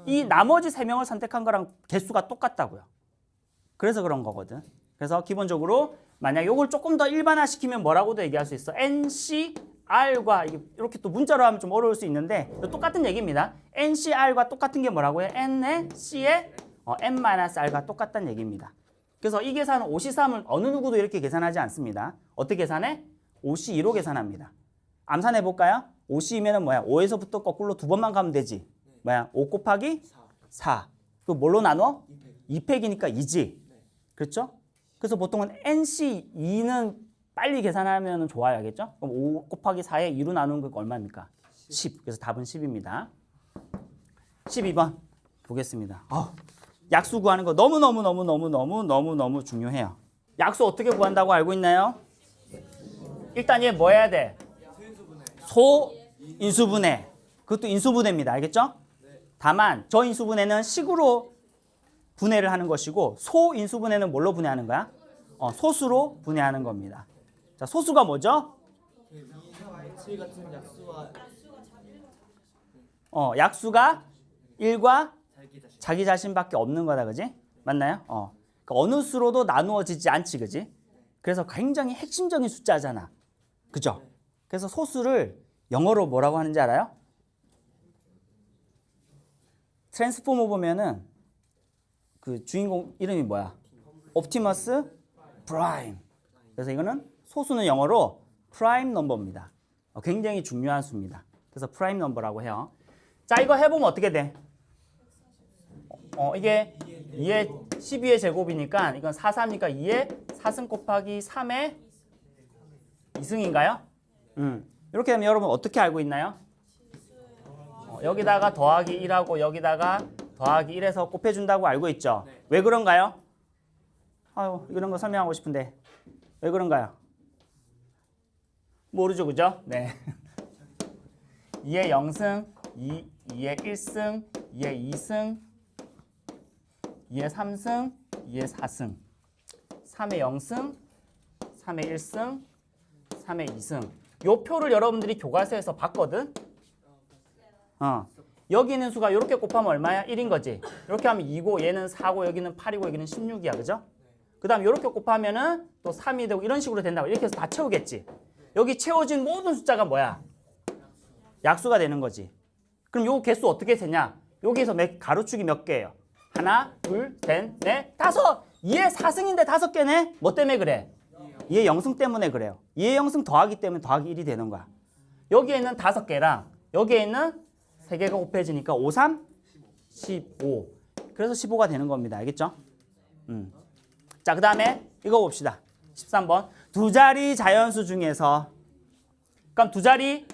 A: 이 나머지 3명을 선택한 거랑 개수가 똑같다고요. 그래서 그런 거거든. 그래서 기본적으로 만약 이걸 조금 더 일반화시키면 뭐라고도 얘기할 수 있어. NCR과 이렇게 또 문자로 하면 좀 어려울 수 있는데 똑같은 얘기입니다. NCR과 똑같은 게 뭐라고 해? N의 C의 N-R과 똑같다는 얘기입니다. 그래서 이 계산은 5C3을 어느 누구도 이렇게 계산하지 않습니다. 어떻게 계산해? 5C2로 계산합니다. 암산해 볼까요? 5C이면은 뭐야? 5에서부터 거꾸로 두 번만 가면 되지. 뭐야? 5 곱하기 4. 그 뭘로 나눠? 2팩이니까 2지. 그렇죠? 그래서 보통은 NC2는 빨리 계산하면 좋아요. 알겠죠? 그럼 5 곱하기 4에 2로 나누는 거 얼마입니까? 10. 그래서 답은 10입니다. 12번 보겠습니다. 약수 구하는 거 너무 중요해요. 약수 어떻게 구한다고 알고 있나요? 일단 얘 뭐 해야 돼? 소인수분해. 그것도 인수분해입니다. 알겠죠? 다만 저 인수분해는 식으로 분해를 하는 것이고 소인수분해는 뭘로 분해하는 거야? 소수로 분해하는 겁니다. 자, 소수가 뭐죠?
B: 저희 같은 약수와
A: 약수가 1과 자기 자신밖에 없는 거다. 그지? 맞나요? 그러니까 어느 수로도 나누어지지 않지. 그지? 그래서 굉장히 핵심적인 숫자잖아. 그죠? 그래서 소수를 영어로 뭐라고 하는지 알아요? 트랜스포머 보면은 그 주인공 이름이 뭐야? 옵티머스 프라임. 그래서 이거는 소수는 영어로 프라임 넘버입니다. 굉장히 중요한 수입니다. 그래서 프라임 넘버라고 해요. 자, 이거 해보면 어떻게 돼? 이게 2의 12의 제곱이니까 이건 4, 3이니까 2의 4승 곱하기 3의 2승인가요? 이렇게 되면 여러분 어떻게 알고 있나요? 여기다가 더하기 1하고 여기다가 더하기 1해서 곱해준다고 알고 있죠? 왜 그런가요? 이런 거 설명하고 싶은데 왜 그런가요? 모르죠, 그죠? 네. 2의 0승, 2의 1승, 2의 2승, 2의 3승, 2의 4승, 3의 0승, 3의 1승, 3의 2승. 요 표를 여러분들이 교과서에서 봤거든? 여기 있는 수가 이렇게 곱하면 얼마야? 1인 거지. 이렇게 하면 2고 얘는 4고 여기는 8이고 여기는 16이야. 그죠? 그 다음 이렇게 곱하면은 또 3이 되고 이런 식으로 된다고. 이렇게 해서 다 채우겠지. 여기 채워진 모든 숫자가 뭐야? 약수가 되는 거지. 그럼 요 개수 어떻게 세냐? 여기에서 가로축이 몇 개예요? 하나, 둘, 셋, 넷, 다섯. 2의 4승인데 5개네? 뭐 때문에 그래? 2의 0승 때문에 그래요. 2의 0승 더하기 때문에 더하기 1이 되는 거야. 여기에 있는 5개랑 여기에 있는 3개가 곱해지니까 5, 3, 15. 그래서 15가 되는 겁니다. 알겠죠? 자, 그 다음에 이거 봅시다. 13번. 두 자리 자연수 중에서 그럼 두 자리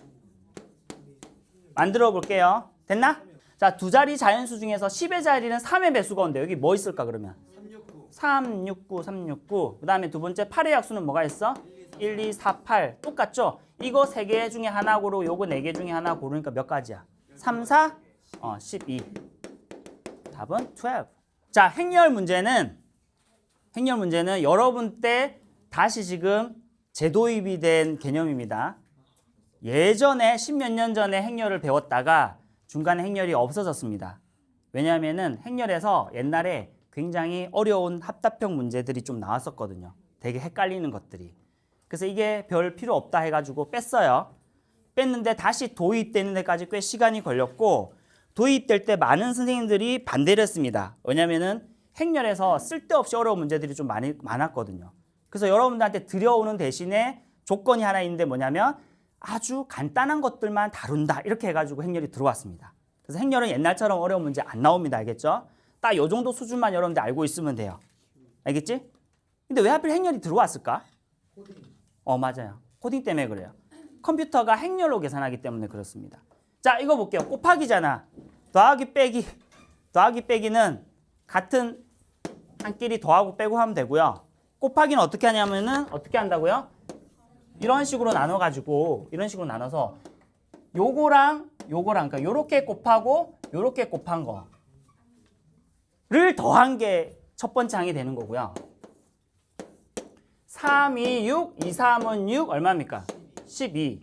A: 만들어 볼게요. 됐나? 자, 두 자리 자연수 중에서 10의 자리는 3의 배수가 온대. 여기 뭐 있을까 그러면? 369, 369. 그 다음에 두 번째 8의 약수는 뭐가 있어? 1, 2, 4, 8. 똑같죠? 이거 3개 중에 하나 고르고 요거 4개 중에 하나 고르니까 몇 가지야? 3, 4, 12. 답은 12. 자, 행렬 문제는 여러분 때 다시 지금 재도입이 된 개념입니다. 예전에 10몇 년 전에 행렬을 배웠다가 중간에 행렬이 없어졌습니다. 왜냐하면은 행렬에서 옛날에 굉장히 어려운 합답형 문제들이 좀 나왔었거든요. 되게 헷갈리는 것들이. 그래서 이게 별 필요 없다 해가지고 뺐어요. 뺐는데 다시 도입되는 데까지 꽤 시간이 걸렸고 도입될 때 많은 선생님들이 반대를 했습니다. 왜냐면은 행렬에서 쓸데없이 어려운 문제들이 좀 많았거든요. 그래서 여러분들한테 들여오는 대신에 조건이 하나 있는데 뭐냐면 아주 간단한 것들만 다룬다 이렇게 해가지고 행렬이 들어왔습니다. 그래서 행렬은 옛날처럼 어려운 문제 안 나옵니다. 알겠죠? 딱 요 정도 수준만 여러분들 알고 있으면 돼요. 알겠지? 근데 왜 하필 행렬이 들어왔을까? 맞아요. 코딩 때문에 그래요. 컴퓨터가 행렬로 계산하기 때문에 그렇습니다. 자, 이거 볼게요. 곱하기잖아. 더하기 빼기는 같은 한끼리 더하고 빼고 하면 되고요. 곱하기는 어떻게 하냐면은 어떻게 한다고요? 이런 식으로 나눠서 요거랑 그러니까 요렇게 곱하고 요렇게 곱한 거를 더한 게 첫 번째 항이 되는 거고요. 3, 2, 6, 2, 3은 6 얼마입니까? 12.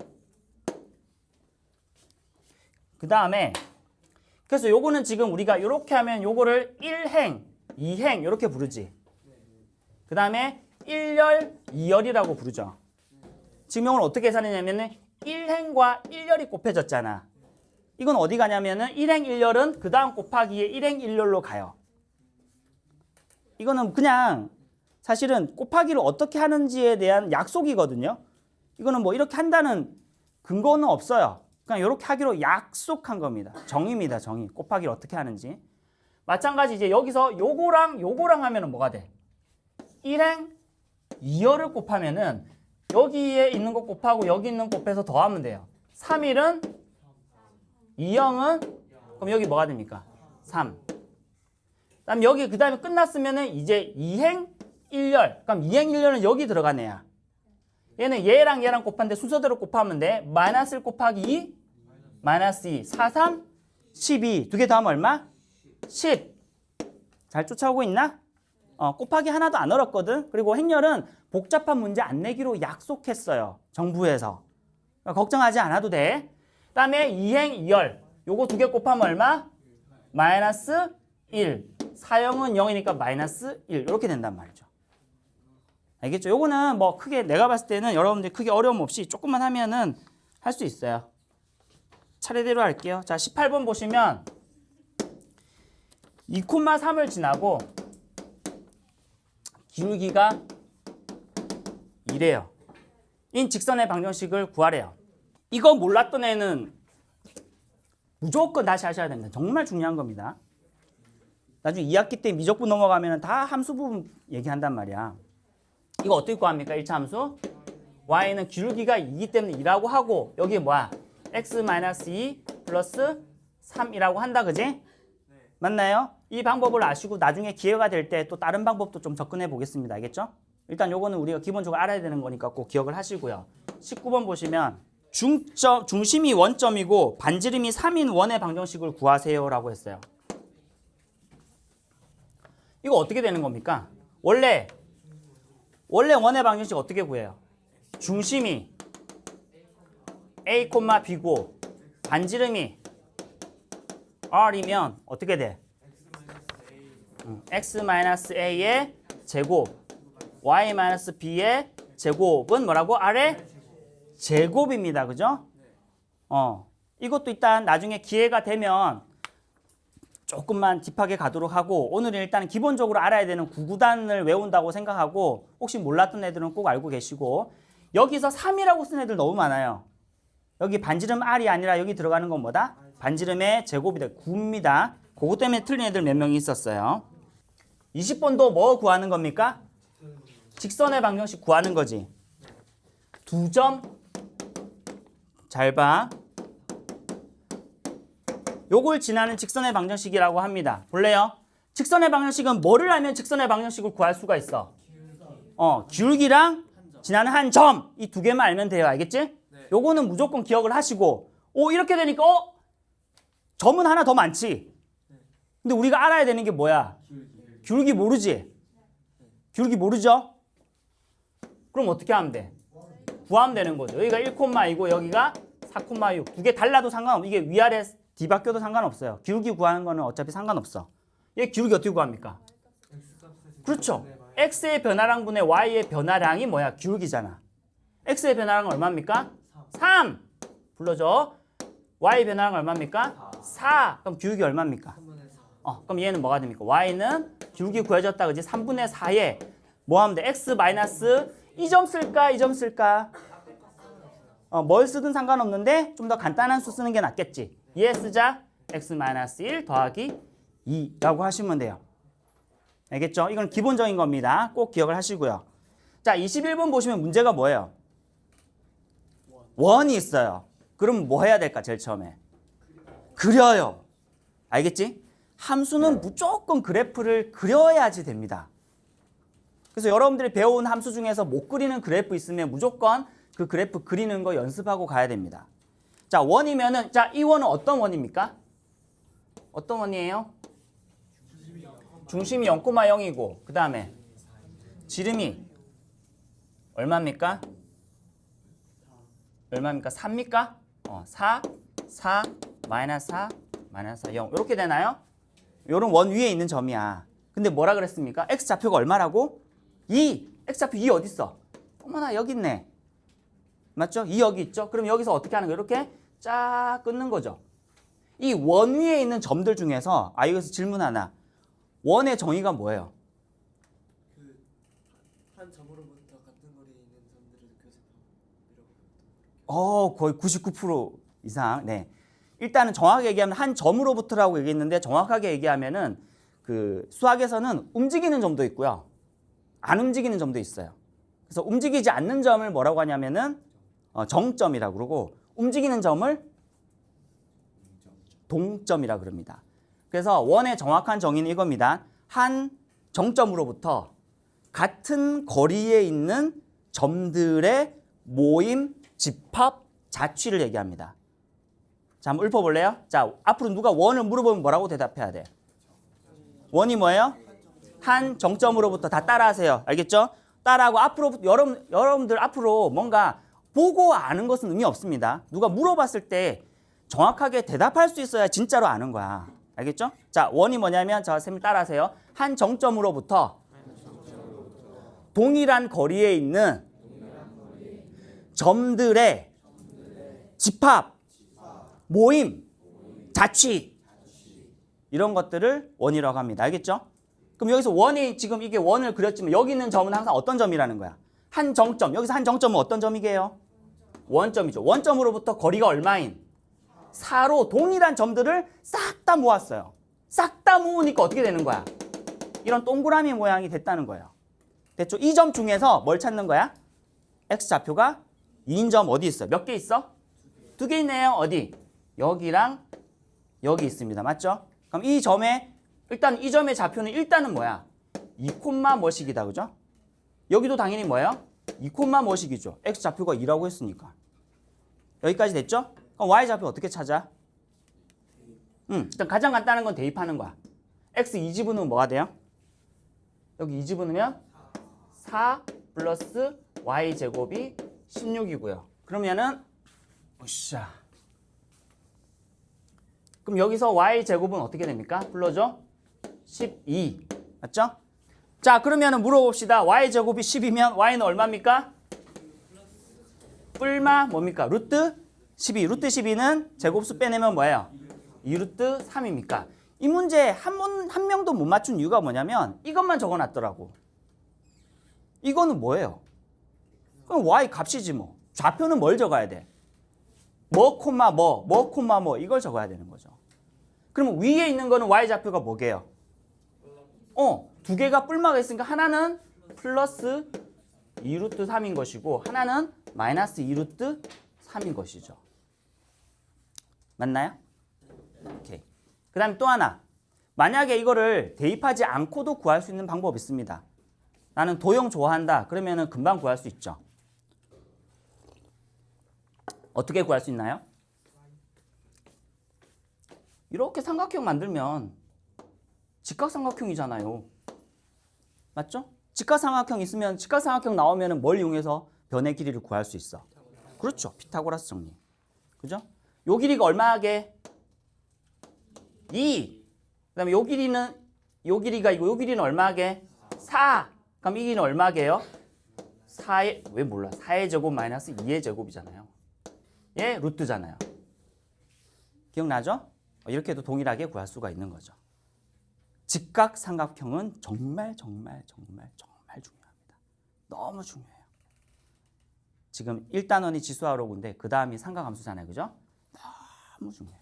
A: 그 다음에 그래서 요거는 지금 우리가 요렇게 하면 요거를 1행, 2행 이렇게 부르지. 그 다음에 1열, 2열이라고 부르죠. 지금 이걸 어떻게 계산했냐면은 1행과 1열이 곱해졌잖아. 이건 어디 가냐면은 1행, 1열은 그 다음 곱하기에 1행, 1열로 가요. 이거는 그냥 사실은 곱하기를 어떻게 하는지에 대한 약속이거든요. 이거는 뭐 이렇게 한다는 근거는 없어요. 그냥 이렇게 하기로 약속한 겁니다. 정의입니다. 정의. 곱하기를 어떻게 하는지. 마찬가지 이제 여기서 요거랑 요거랑 하면은 뭐가 돼? 1행 2열을 곱하면은 여기에 있는 거 곱하고 여기 있는 거 곱해서 더하면 돼요. 3일은 2형은 그럼 여기 뭐가 됩니까? 3. 그다음 여기 그다음에 끝났으면은 이제 2행 1열. 그럼 2행 1열은 여기 들어가네요. 얘는 얘랑 얘랑 곱하는데 순서대로 곱하면 돼. 마이너스 1 곱하기 2 마이너스 2 4, 3 12 두 개 더하면 얼마? 10. 잘 쫓아오고 있나? 곱하기 하나도 안 어렵거든. 그리고 행렬은 복잡한 문제 안 내기로 약속했어요. 정부에서. 그러니까 걱정하지 않아도 돼. 그다음에 2행 2열. 요거 두 개 곱하면 얼마? 마이너스 1. 4형은 0이니까 마이너스 1. 이렇게 된단 말이죠. 알겠죠? 요거는 뭐 크게 내가 봤을 때는 여러분들이 크게 어려움 없이 조금만 하면은 할 수 있어요. 차례대로 할게요. 자, 18번 보시면 2,3을 지나고 기울기가 이래요. 인 직선의 방정식을 구하래요. 이거 몰랐던 애는 무조건 다시 하셔야 됩니다. 정말 중요한 겁니다. 나중에 2학기 때 미적분 넘어가면 다 함수 부분 얘기한단 말이야. 이거 어떻게 구합니까? 1차 함수. y는 기울기가 2이기 때문에 2라고 하고 여기 뭐야? x-2 플러스 3이라고 한다. 그지? 맞나요? 이 방법을 아시고 나중에 기회가 될 때 또 다른 방법도 좀 접근해 보겠습니다. 알겠죠? 일단 요거는 우리가 기본적으로 알아야 되는 거니까 꼭 기억을 하시고요. 19번 보시면 중심이 원점이고 반지름이 3인 원의 방정식을 구하세요라고 했어요. 이거 어떻게 되는 겁니까? 원래 원의 방정식 어떻게 구해요? 중심이 A, B고 반지름이 R이면 어떻게 돼? X-A의 제곱 Y-B의 제곱은 뭐라고? R의 제곱입니다. 그죠? 이것도 일단 나중에 기회가 되면 조금만 딥하게 가도록 하고 오늘은 일단 기본적으로 알아야 되는 구구단을 외운다고 생각하고 혹시 몰랐던 애들은 꼭 알고 계시고 여기서 3이라고 쓴 애들 너무 많아요. 여기 반지름 R이 아니라 여기 들어가는 건 뭐다? 반지름의 제곱이다. 9입니다. 그것 때문에 틀린 애들 몇 명이 있었어요. 20번도 뭐 구하는 겁니까? 직선의 방정식 구하는 거지. 두 점 잘 봐. 요걸 지나는 직선의 방정식이라고 합니다. 볼래요? 직선의 방정식은 뭐를 알면 직선의 방정식을 구할 수가 있어? 기울기랑 지나는 한 점. 이 두 개만 알면 돼요. 알겠지? 요거는 무조건 기억을 하시고 이렇게 되니까 점은 하나 더 많지. 근데 우리가 알아야 되는 게 뭐야? 기울기 모르지? 기울기 모르죠? 그럼 어떻게 하면 돼? 구하면 되는 거죠. 여기가 1,2고 여기가 4,6. 두 개 달라도 상관없어. 이게 위아래 뒤바뀌어도 상관없어요. 기울기 구하는 거는 어차피 상관없어. 얘 기울기 어떻게 구합니까? 그렇죠. x의 변화량분의 y의 변화량이 뭐야? 기울기잖아. x의 변화량은 얼마입니까? 3. 불러줘. y의 변화량은 얼마입니까? 4. 그럼 기울기 얼마입니까? 그럼 얘는 뭐가 됩니까? y는 기울기 구해졌다. 그지? 3분의 4에 뭐 하면 돼? x 마이너스 이 점 쓸까? 이 점 쓸까? 뭘 쓰든 상관없는데 좀 더 간단한 수 쓰는 게 낫겠지. 얘 쓰자. x-1 더하기 2라고 하시면 돼요. 알겠죠? 이건 기본적인 겁니다. 꼭 기억을 하시고요. 자, 21번 보시면 문제가 뭐예요? 원이 있어요. 그럼 뭐 해야 될까? 제일 처음에. 그려요. 알겠지? 함수는 무조건 그래프를 그려야지 됩니다. 그래서 여러분들이 배운 함수 중에서 못 그리는 그래프 있으면 무조건 그 그래프 그리는 거 연습하고 가야 됩니다. 자, 원이면은, 자, 이 원은 어떤 원입니까? 어떤 원이에요? 중심이 0,0이고, 그 다음에 지름이 얼마입니까? 얼마입니까? 3입니까? 4, 4, 마이너스 4, 마이너스 4, 0. 이렇게 되나요? 요런 원 위에 있는 점이야. 근데 뭐라 그랬습니까? x좌표가 얼마라고? 2. x좌표 2 어디 있어? 어머나, 여기 있네. 맞죠? 2 여기 있죠? 그럼 여기서 어떻게 하는 거예요? 이렇게 쫙 끊는 거죠. 이 원 위에 있는 점들 중에서 여기서 질문 하나. 원의 정의가 뭐예요? 거의 99% 이상. 네. 일단은 정확하게 얘기하면 한 점으로부터라고 얘기했는데 정확하게 얘기하면은 그 수학에서는 움직이는 점도 있고요. 안 움직이는 점도 있어요. 그래서 움직이지 않는 점을 뭐라고 하냐면은 정점이라고 그러고 움직이는 점을 동점이라고 그럽니다. 그래서 원의 정확한 정의는 이겁니다. 한 정점으로부터 같은 거리에 있는 점들의 모임, 집합, 자취를 얘기합니다. 자, 한번 읊어볼래요? 자, 앞으로 누가 원을 물어보면 뭐라고 대답해야 돼? 원이 뭐예요? 한 정점으로부터 다 따라하세요. 알겠죠? 따라하고 앞으로 여러분들 앞으로 뭔가 보고 아는 것은 의미 없습니다. 누가 물어봤을 때 정확하게 대답할 수 있어야 진짜로 아는 거야. 알겠죠? 자, 원이 뭐냐면 자, 쌤을 따라하세요. 한 정점으로부터 동일한 거리에 있는 점들의 집합, 모임, 자취 이런 것들을 원이라고 합니다. 알겠죠? 그럼 여기서 원이 지금 이게 원을 그렸지만 여기 있는 점은 항상 어떤 점이라는 거야? 한 정점. 여기서 한 정점은 어떤 점이게요? 원점이죠. 원점으로부터 거리가 얼마인? 4로 동일한 점들을 싹 다 모았어요. 싹 다 모으니까 어떻게 되는 거야? 이런 동그라미 모양이 됐다는 거예요. 됐죠? 이 점 중에서 뭘 찾는 거야? X좌표가 2인 점 어디 있어? 몇 개 있어? 2개 있네요. 어디? 여기랑 여기 있습니다. 맞죠? 그럼 이 점에 일단 이 점의 좌표는 일단은 뭐야? 2, 뭐식이다. 그죠? 여기도 당연히 뭐예요? 2, 뭐식이죠. X좌표가 2라고 했으니까. 여기까지 됐죠? 그럼 Y좌표 어떻게 찾아? 일단 가장 간단한 건 대입하는 거야. X 2지분은 뭐가 돼요? 여기 2지분이면 4 플러스 Y제곱이 16이고요. 그러면은 으쌰. 그럼 여기서 Y제곱은 어떻게 됩니까? 불러줘. 12. 맞죠? 자, 그러면은 물어봅시다. Y제곱이 10이면 Y는 얼마입니까? 뿔마 뭡니까? 루트 12. 루트 12는 제곱수 빼내면 뭐예요? 2루트 3입니까? 이 문제 한 명도 못 맞춘 이유가 뭐냐면 이것만 적어놨더라고. 이거는 뭐예요? 그럼 Y 값이지 뭐. 좌표는 뭘 적어야 돼? 뭐 콤마 뭐 콤마 뭐 이걸 적어야 되는 거죠. 그러면 위에 있는 거는 Y좌표가 뭐게요? 두 개가 뿔마가 있으니까 하나는 플러스 2루트 3인 것이고 하나는 마이너스 2루트 3인 것이죠. 맞나요? 오케이. 그 다음에 또 하나. 만약에 이거를 대입하지 않고도 구할 수 있는 방법이 있습니다. 나는 도형 좋아한다. 그러면은 금방 구할 수 있죠. 어떻게 구할 수 있나요? 이렇게 삼각형 만들면 직각삼각형이잖아요. 맞죠? 직각삼각형 있으면 직각삼각형 나오면 뭘 이용해서 변의 길이를 구할 수 있어? 그렇죠. 피타고라스 정리. 그죠? 요 길이가 얼마게? 2. 그다음에 요 길이가 이거 요 길이는 얼마게? 4. 그럼 이 길이는 얼마게요? 4의 왜 몰라? 4의 제곱 마이너스 2의 제곱이잖아요. 예, 루트잖아요. 기억나죠? 이렇게 해도 동일하게 구할 수가 있는 거죠. 직각삼각형은 정말 중요합니다. 너무 중요해요. 지금 1단원이 지수화로군데 그 다음이 삼각함수잖아요. 그죠? 너무 중요해요.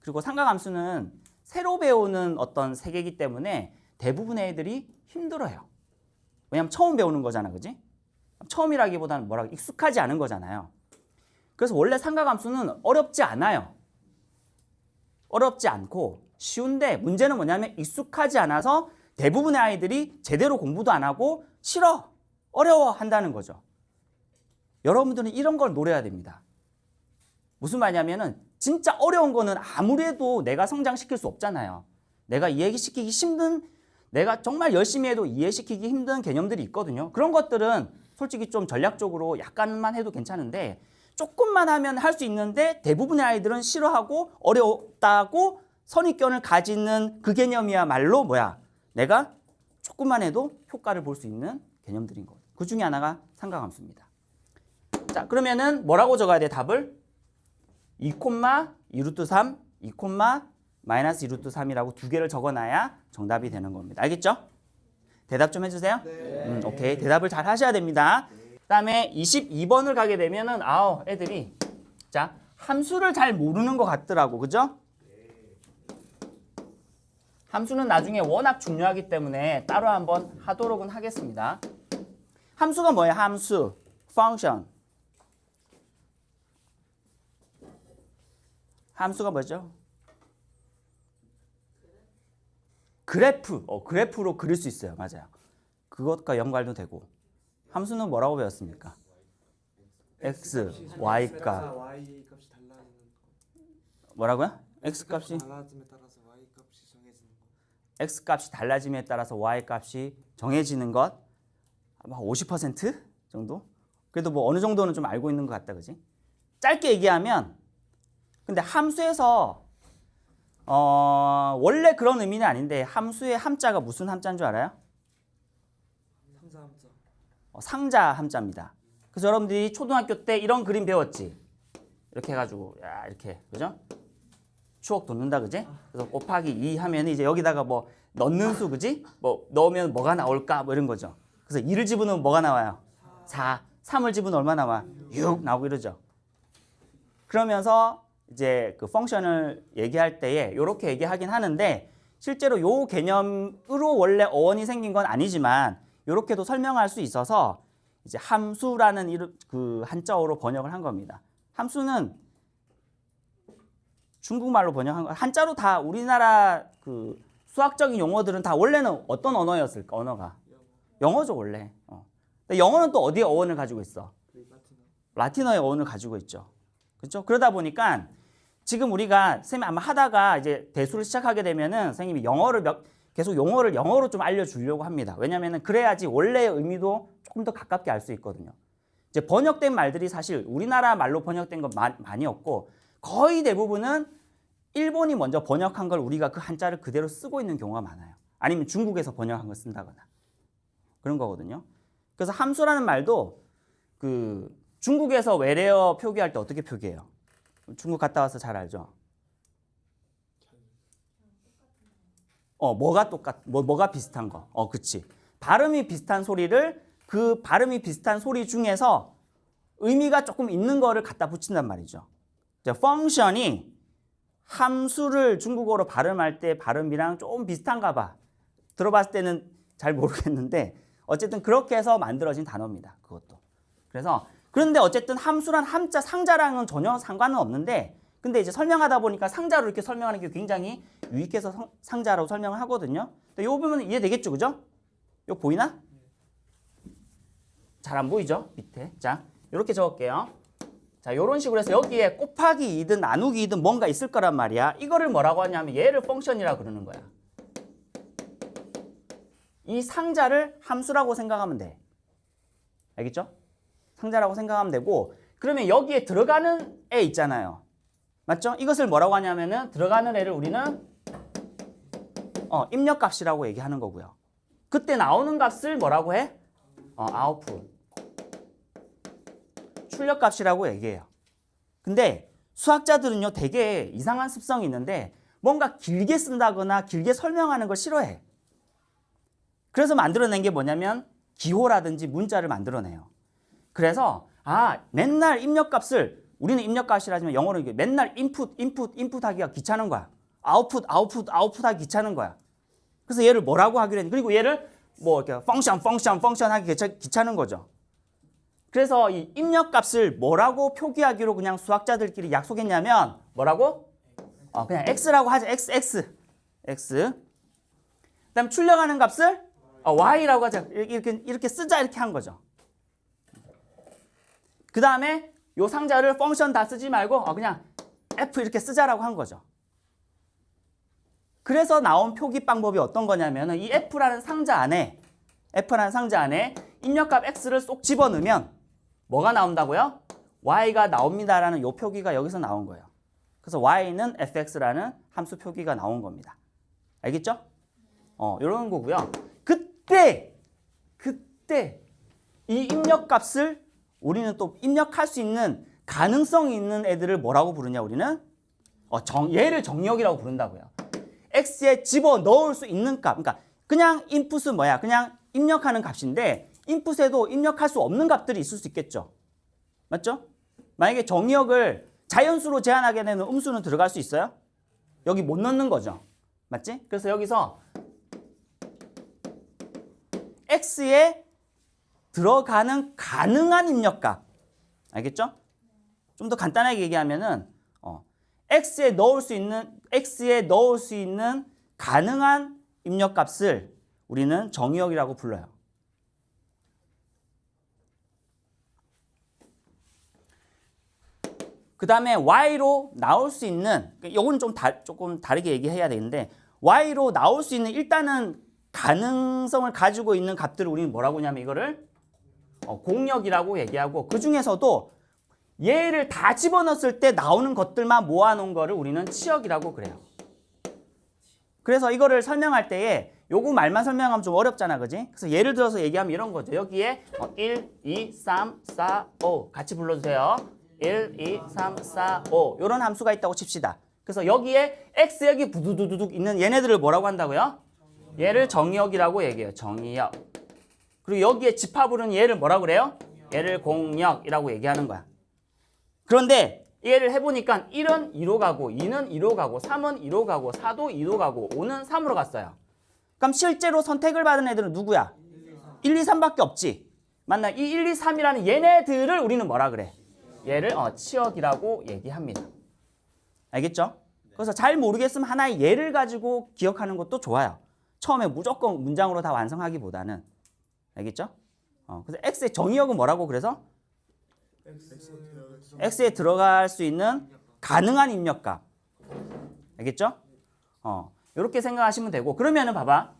A: 그리고 삼각함수는 새로 배우는 어떤 세계이기 때문에 대부분의 애들이 힘들어요. 왜냐면 처음 배우는 거잖아. 그지? 처음이라기보다는 뭐라고 익숙하지 않은 거잖아요. 그래서 원래 삼각함수는 어렵지 않아요. 어렵지 않고 쉬운데 문제는 뭐냐면 익숙하지 않아서 대부분의 아이들이 제대로 공부도 안 하고 싫어, 어려워 한다는 거죠. 여러분들은 이런 걸 노려야 됩니다. 무슨 말이냐면은 진짜 어려운 거는 아무래도 내가 성장시킬 수 없잖아요. 내가 이해시키기 힘든, 내가 정말 열심히 해도 이해시키기 힘든 개념들이 있거든요. 그런 것들은 솔직히 좀 전략적으로 약간만 해도 괜찮은데 조금만 하면 할 수 있는데 대부분의 아이들은 싫어하고 어렵다고 선입견을 가지는 그 개념이야말로 뭐야? 내가 조금만 해도 효과를 볼 수 있는 개념들인 거예요. 그 중에 하나가 삼각함수입니다. 자, 그러면은 뭐라고 적어야 돼? 답을 2, 2루트 3, 2, 마이너스 2루트 3이라고 두 개를 적어놔야 정답이 되는 겁니다. 알겠죠? 대답 좀 해주세요.
B: 네.
A: 오케이. 대답을 잘 하셔야 됩니다. 그다음에 22번을 가게 되면은 애들이 자, 함수를 잘 모르는 것 같더라고. 그죠? 함수는 나중에 워낙 중요하기 때문에 따로 한번 하도록은 하겠습니다. 함수가 뭐예요? 함수, function. 함수가 뭐죠? 그래프. 그래프로 그릴 수 있어요. 맞아요. 그것과 연관도 되고. 함수는 뭐라고 배웠습니까? x, y 값.
B: y 값이 달라지는
A: 뭐라고요? x 값이
B: 달라짐에 따라서 y 값이 정해지는 거.
A: x 값이 달라짐에 따라서 y 값이 정해지는 것. 아마 50% 정도? 그래도 뭐 어느 정도는 좀 알고 있는 것 같다. 그지? 짧게 얘기하면 근데 함수에서 원래 그런 의미는 아닌데 함수의 함자가 무슨 함자인 줄 알아요?
B: 상자 함자.
A: 상자 함자입니다. 그래서 여러분들이 초등학교 때 이런 그림 배웠지? 이렇게 해가지고 야 이렇게 그죠? 추억 돋는다 그지? 그래서 곱하기 2 하면 이제 여기다가 뭐 넣는 수 그지? 뭐 넣으면 뭐가 나올까 뭐 이런 거죠. 그래서 2를 집어넣으면 뭐가 나와요? 4. 3을 집어넣으면 얼마 나와? 6 나오고 이러죠. 그러면서 이제 그 펑션을 얘기할 때에 이렇게 얘기하긴 하는데 실제로 요 개념으로 원래 어원이 생긴 건 아니지만 이렇게도 설명할 수 있어서 이제 함수라는 이름 그 한자어로 번역을 한 겁니다. 함수는 중국말로 번역한 거 한자로 다 우리나라 그 수학적인 용어들은 다 원래는 어떤 언어였을까? 언어가 영어죠 원래. 근데 영어는 또 어디에 어원을 가지고 있어? 라틴어의 어원을 가지고 있죠. 그렇죠? 그러다 보니까 지금 우리가 선생님이 아마 하다가 이제 대수를 시작하게 되면은 선생님이 계속 용어를 영어로 좀 알려주려고 합니다. 왜냐면은 그래야지 원래의 의미도 조금 더 가깝게 알 수 있거든요. 이제 번역된 말들이 사실 우리나라 말로 번역된 건 많이 없고 거의 대부분은 일본이 먼저 번역한 걸 우리가 그 한자를 그대로 쓰고 있는 경우가 많아요. 아니면 중국에서 번역한 걸 쓴다거나 그런 거거든요. 그래서 함수라는 말도 그 중국에서 외래어 표기할 때 어떻게 표기해요? 중국 갔다 와서 잘 알죠? 뭐가 비슷한 거. 그치. 발음이 비슷한 소리를 그 발음이 비슷한 소리 중에서 의미가 조금 있는 거를 갖다 붙인단 말이죠. 펑션이 함수를 중국어로 발음할 때 발음이랑 좀 비슷한가 봐. 들어봤을 때는 잘 모르겠는데 어쨌든 그렇게 해서 만들어진 단어입니다. 그것도. 그런데 어쨌든 함수란 함자 상자랑은 전혀 상관은 없는데 근데 이제 설명하다 보니까 상자로 이렇게 설명하는 게 굉장히 유익해서 상자라고 설명을 하거든요. 근데 요 보면 이해되겠죠, 그죠? 요 보이나? 잘 안 보이죠? 밑에. 자, 이렇게 적을게요. 자, 이런 식으로 해서 여기에 곱하기 2든 나누기 2든 뭔가 있을 거란 말이야. 이거를 뭐라고 하냐면 얘를 펑션이라고 그러는 거야. 이 상자를 함수라고 생각하면 돼. 알겠죠? 상자라고 생각하면 되고 그러면 여기에 들어가는 애 있잖아요. 맞죠? 이것을 뭐라고 하냐면은 들어가는 애를 우리는 입력값이라고 얘기하는 거고요. 그때 나오는 값을 뭐라고 해? 아웃풋. 출력값이라고 얘기해요. 근데 수학자들은요 되게 이상한 습성이 있는데 뭔가 길게 쓴다거나 길게 설명하는 걸 싫어해. 그래서 만들어낸 게 뭐냐면 기호라든지 문자를 만들어내요. 그래서 맨날 입력값을 우리는 입력값이라 하지만 영어로 이게 맨날 인풋 하기가 귀찮은 거야. 아웃풋 하기 귀찮은 거야. 그래서 얘를 뭐라고 하기로 했는데 그리고 얘를 뭐 이렇게 펑션 하기 귀찮은 거죠. 그래서 이 입력값을 뭐라고 표기하기로 그냥 수학자들끼리 약속했냐면 뭐라고? 그냥 x라고 하자. x. 그다음 출력하는 값을 y라고 하자. 이렇게 쓰자 이렇게 한 거죠. 그 다음에 요 상자를 펑션 다 쓰지 말고 그냥 f 이렇게 쓰자라고 한 거죠. 그래서 나온 표기 방법이 어떤 거냐면 이 f라는 상자 안에 입력값 x를 쏙 집어넣으면 뭐가 나온다고요? y가 나옵니다라는 요 표기가 여기서 나온 거예요. 그래서 y는 fx라는 함수 표기가 나온 겁니다. 알겠죠? 이런 거고요. 그때 이 입력값을 우리는 또 입력할 수 있는 가능성이 있는 애들을 뭐라고 부르냐 우리는? 얘를 정역이라고 부른다고요. x에 집어넣을 수 있는 값. 그러니까 그냥 인풋은 뭐야? 그냥 입력하는 값인데 인풋에도 입력할 수 없는 값들이 있을 수 있겠죠. 맞죠? 만약에 정의역을 자연수로 제한하게 되면 음수는 들어갈 수 있어요? 여기 못 넣는 거죠. 맞지? 그래서 여기서 x에 들어가는 가능한 입력값. 알겠죠? 좀 더 간단하게 얘기하면은 x에 넣을 수 있는 가능한 입력값을 우리는 정의역이라고 불러요. 그 다음에 y로 나올 수 있는, 이건 좀 조금 다르게 얘기해야 되는데, y로 나올 수 있는 일단은 가능성을 가지고 있는 값들을 우리는 뭐라고 하냐면 이거를 공역이라고 얘기하고, 그 중에서도 얘를 다 집어넣었을 때 나오는 것들만 모아놓은 거를 우리는 치역이라고 그래요. 그래서 이거를 설명할 때에 요거 말만 설명하면 좀 어렵잖아, 그지? 그래서 예를 들어서 얘기하면 이런 거죠. 여기에 1, 2, 3, 4, 5 같이 불러주세요. 1, 2, 3, 4, 5 이런 함수가 있다고 칩시다. 그래서 여기에 x 여기 부두두두둑 있는 얘네들을 뭐라고 한다고요? 얘를 정의역이라고 얘기해요. 정의역. 그리고 여기에 집합으로는 얘를 뭐라고 그래요? 얘를 공역이라고 얘기하는 거야. 그런데 얘를 해보니까 1은 2로 가고 2는 2로 가고 3은 2로 가고 4도 2로 가고 5는 3으로 갔어요. 그럼 실제로 선택을 받은 애들은 누구야? 1, 2, 3밖에 없지. 맞나? 이 1, 2, 3이라는 얘네들을 우리는 뭐라 그래? 얘를 치역이라고 얘기합니다. 알겠죠? 그래서 잘 모르겠으면 하나의 예를 가지고 기억하는 것도 좋아요. 처음에 무조건 문장으로 다 완성하기보다는. 알겠죠? 그래서 x의 정의역은 뭐라고 그래서? x에 들어갈 수 있는 가능한 입력값. 알겠죠? 이렇게 생각하시면 되고, 그러면은 봐봐.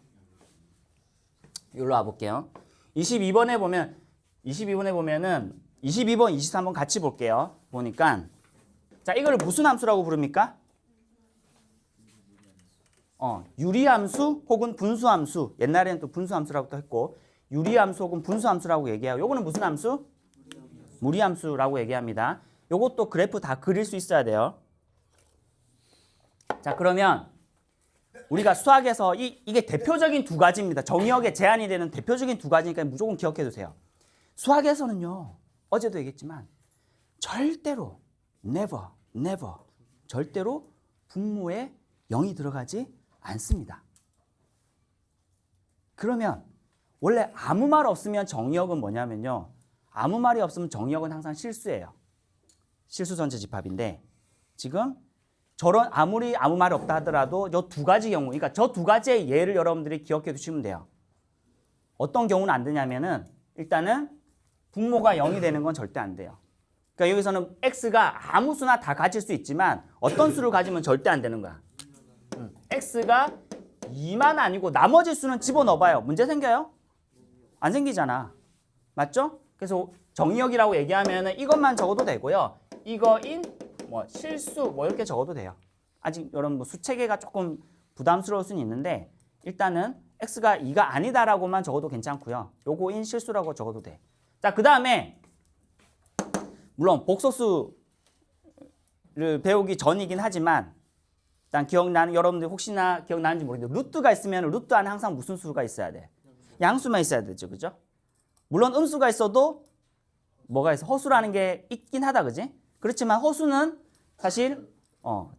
A: 여기로 와볼게요. 22번에 보면은 22번, 23번 같이 볼게요. 보니까 자, 이걸 무슨 함수라고 부릅니까? 유리함수 혹은 분수함수. 옛날에는 또 분수함수라고도 했고, 유리함수 혹은 분수함수라고 얘기해요. 요거는 무슨 함수? 무리함수라고 얘기합니다. 요것도 그래프 다 그릴 수 있어야 돼요. 자, 그러면 우리가 수학에서 이게 대표적인 두 가지입니다. 정의역에 제한이 되는 대표적인 두 가지니까 무조건 기억해 두세요. 수학에서는요, 어제도 얘기했지만 절대로 never 절대로 분모에 0이 들어가지 않습니다. 그러면 원래 아무 말 없으면 정의역은 뭐냐면요, 아무 말이 없으면 정의역은 항상 실수예요. 실수 전체 집합인데, 지금 저런 아무리 아무 말이 없다 하더라도 저 두 가지 경우, 그러니까 저 두 가지의 예를 여러분들이 기억해 두시면 돼요. 어떤 경우는 안 되냐면은 일단은 분모가 0이 되는 건 절대 안 돼요. 그러니까 여기서는 x가 아무 수나 다 가질 수 있지만 어떤 수를 가지면 절대 안 되는 거야. x가 2만 아니고 나머지 수는 집어넣어봐요. 문제 생겨요? 안 생기잖아. 맞죠? 그래서 정의역이라고 얘기하면은 이것만 적어도 되고요. 이거인 실수 이렇게 적어도 돼요. 아직 여러분 수체계가 조금 부담스러울 수는 있는데 일단은 x가 2가 아니다라고만 적어도 괜찮고요. 요거인 실수라고 적어도 돼. 자, 그 다음에 물론 복소수를 배우기 전이긴 하지만 일단 여러분들 혹시나 기억나는지 모르겠는데 루트가 있으면 루트 안에 항상 무슨 수가 있어야 돼? 양수만 있어야 되죠. 그죠? 물론 음수가 있어도 뭐가 있어? 허수라는 게 있긴 하다. 그지? 그렇지만 허수는 사실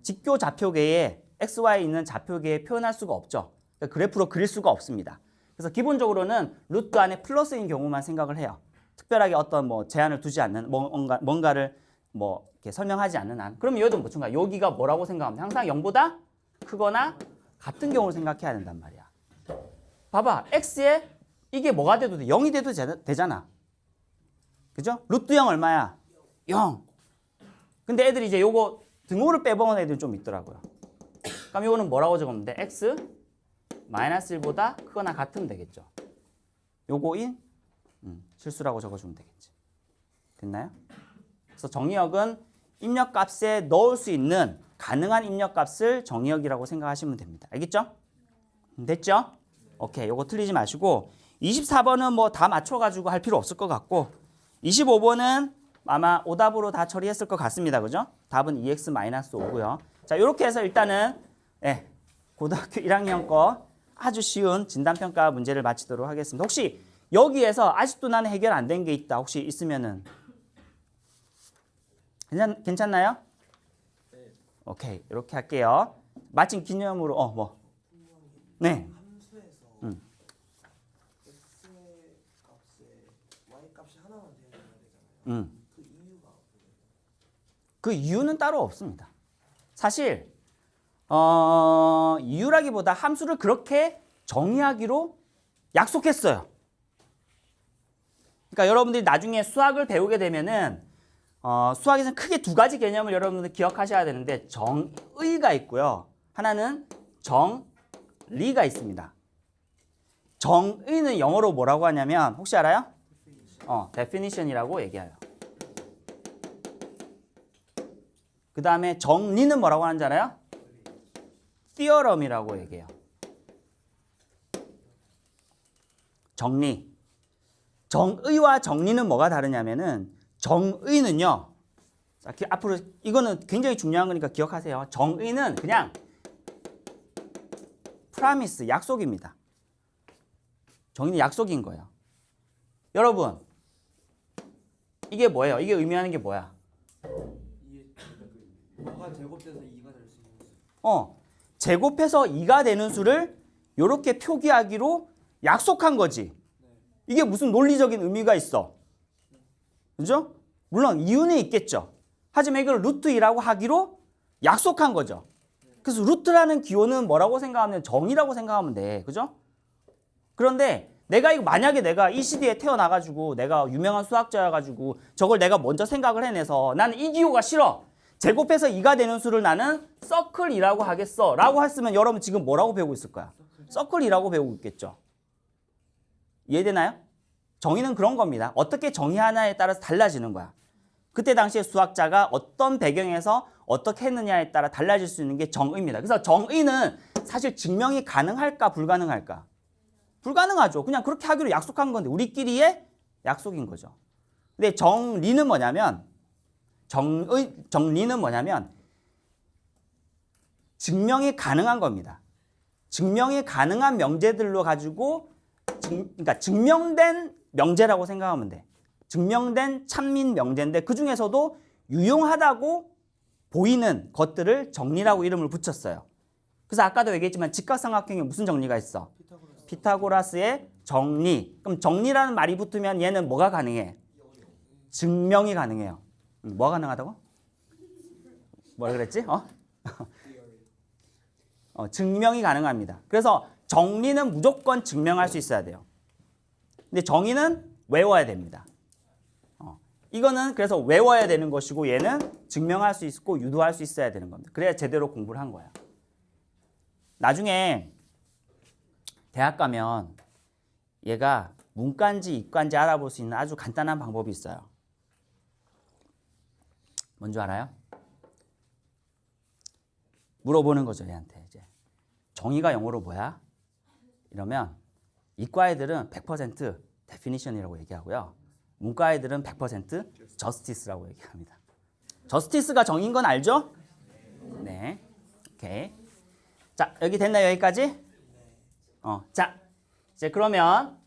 A: 직교 좌표계에 xy에 있는 좌표계에 표현할 수가 없죠. 그러니까 그래프로 그릴 수가 없습니다. 그래서 기본적으로는 루트 안에 플러스인 경우만 생각을 해요. 특별하게 어떤 제한을 두지 않는 뭔가를 이렇게 설명하지 않는 한. 그럼 여기도 뭐든가 여기가 뭐라고 생각하면 항상 0보다 크거나 같은 경우를 생각해야 된단 말이야. 봐봐, x에 이게 뭐가 돼도 돼? 0이 돼도 되잖아. 그죠? 루트 0 얼마야? 0. 근데 애들이 이제 요거 등호를 빼먹은 애들이 좀 있더라고요. 그럼 요거는 뭐라고 적으면 돼? x 마이너스 1보다 크거나 같으면 되겠죠. 요거인 실수라고 적어주면 되겠지. 됐나요? 그래서 정의역은 입력값에 넣을 수 있는 가능한 입력값을 정의역이라고 생각하시면 됩니다. 알겠죠? 됐죠? 오케이, 요거 틀리지 마시고 24번은 다 맞춰가지고 할 필요 없을 것 같고 25번은 아마 오답으로 다 처리했을 것 같습니다. 그죠? 답은 2x-5고요. 자, 이렇게 해서 일단은 고등학교 1학년 거 아주 쉬운 진단평가 문제를 마치도록 하겠습니다. 혹시 여기에서 아직도 나는 해결 안 된 게 있다. 혹시 있으면은 괜찮나요? 오케이. 이렇게 할게요. 마침 기념으로 뭐. 네.
B: 함수에서
A: 음.
B: x 값에 y 값이 하나만 되어야 되잖아요. 그 이유가 뭐예요?
A: 그 이유는 따로 없습니다. 사실 이유라기보다 함수를 그렇게 정의하기로 약속했어요. 그러니까 여러분들이 나중에 수학을 배우게 되면은 수학에서는 크게 두 가지 개념을 여러분들 기억하셔야 되는데 정의가 있고요. 하나는 정리가 있습니다. 정의는 영어로 뭐라고 하냐면 혹시 알아요? definition이라고 얘기해요. 그 다음에 정리는 뭐라고 하는지 알아요? theorem이라고 얘기해요. 정리. 정의와 정리는 뭐가 다르냐면은 정의는요. 자, 앞으로 이거는 굉장히 중요한 거니까 기억하세요. 정의는 그냥 promise, 약속입니다. 정의는 약속인 거예요. 여러분, 이게 뭐예요? 이게 의미하는 게 뭐야?
B: 뭐가 제곱돼서 2가 될 수 있는 수.
A: 제곱해서 2가 되는 수를 이렇게 표기하기로 약속한 거지. 이게 무슨 논리적인 의미가 있어? 그죠? 물론 이유는 있겠죠. 하지만 이걸 루트 2라고 하기로 약속한 거죠. 그래서 루트라는 기호는 뭐라고 생각하면 정의라고 생각하면 돼. 그죠? 그런데 만약에 내가 이 시대에 태어나가지고 내가 유명한 수학자여가지고 저걸 내가 먼저 생각을 해내서 나는 이 기호가 싫어. 제곱해서 2가 되는 수를 나는 서클이라고 하겠어. 라고 했으면 여러분 지금 뭐라고 배우고 있을 거야? 서클이라고 배우고 있겠죠. 이해되나요? 정의는 그런 겁니다. 어떻게 정의하냐에 따라서 달라지는 거야. 그때 당시에 수학자가 어떤 배경에서 어떻게 했느냐에 따라 달라질 수 있는 게 정의입니다. 그래서 정의는 사실 증명이 가능할까 불가능할까? 불가능하죠. 그냥 그렇게 하기로 약속한 건데 우리끼리의 약속인 거죠. 근데 정리는 뭐냐면 정리는 뭐냐면 증명이 가능한 겁니다. 증명이 가능한 명제들로 가지고 그러니까 증명된 명제라고 생각하면 돼. 증명된 참민 명제인데 그 중에서도 유용하다고 보이는 것들을 정리라고 이름을 붙였어요. 그래서 아까도 얘기했지만 직각삼각형에 무슨 정리가 있어? 피타고라스의 정리. 그럼 정리라는 말이 붙으면 얘는 뭐가 가능해? 증명이 가능해요. 뭐가 가능하다고? 뭐라 그랬지? 증명이 가능합니다. 그래서 정리는 무조건 증명할 수 있어야 돼요. 근데 정의는 외워야 됩니다. 이거는 그래서 외워야 되는 것이고 얘는 증명할 수 있고 유도할 수 있어야 되는 겁니다. 그래야 제대로 공부를 한 거야. 나중에 대학 가면 얘가 문과인지 이과인지 알아볼 수 있는 아주 간단한 방법이 있어요. 뭔지 알아요? 물어보는 거죠, 얘한테 이제. 정의가 영어로 뭐야? 이러면 이과 애들은 100% definition이라고 얘기하고요. 문과 애들은 100% justice라고 얘기합니다. justice가 정의인 건 알죠? 네. 오케이. 자, 여기 됐나요? 여기까지? 자, 이제 그러면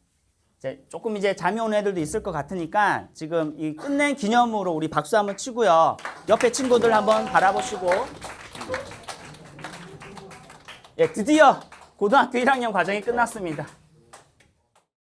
A: 이제 조금 이제 잠이 오는 애들도 있을 것 같으니까 지금 이 끝낸 기념으로 우리 박수 한번 치고요. 옆에 친구들 한번 바라보시고. 예, 드디어 고등학교 1학년 과정이 끝났습니다.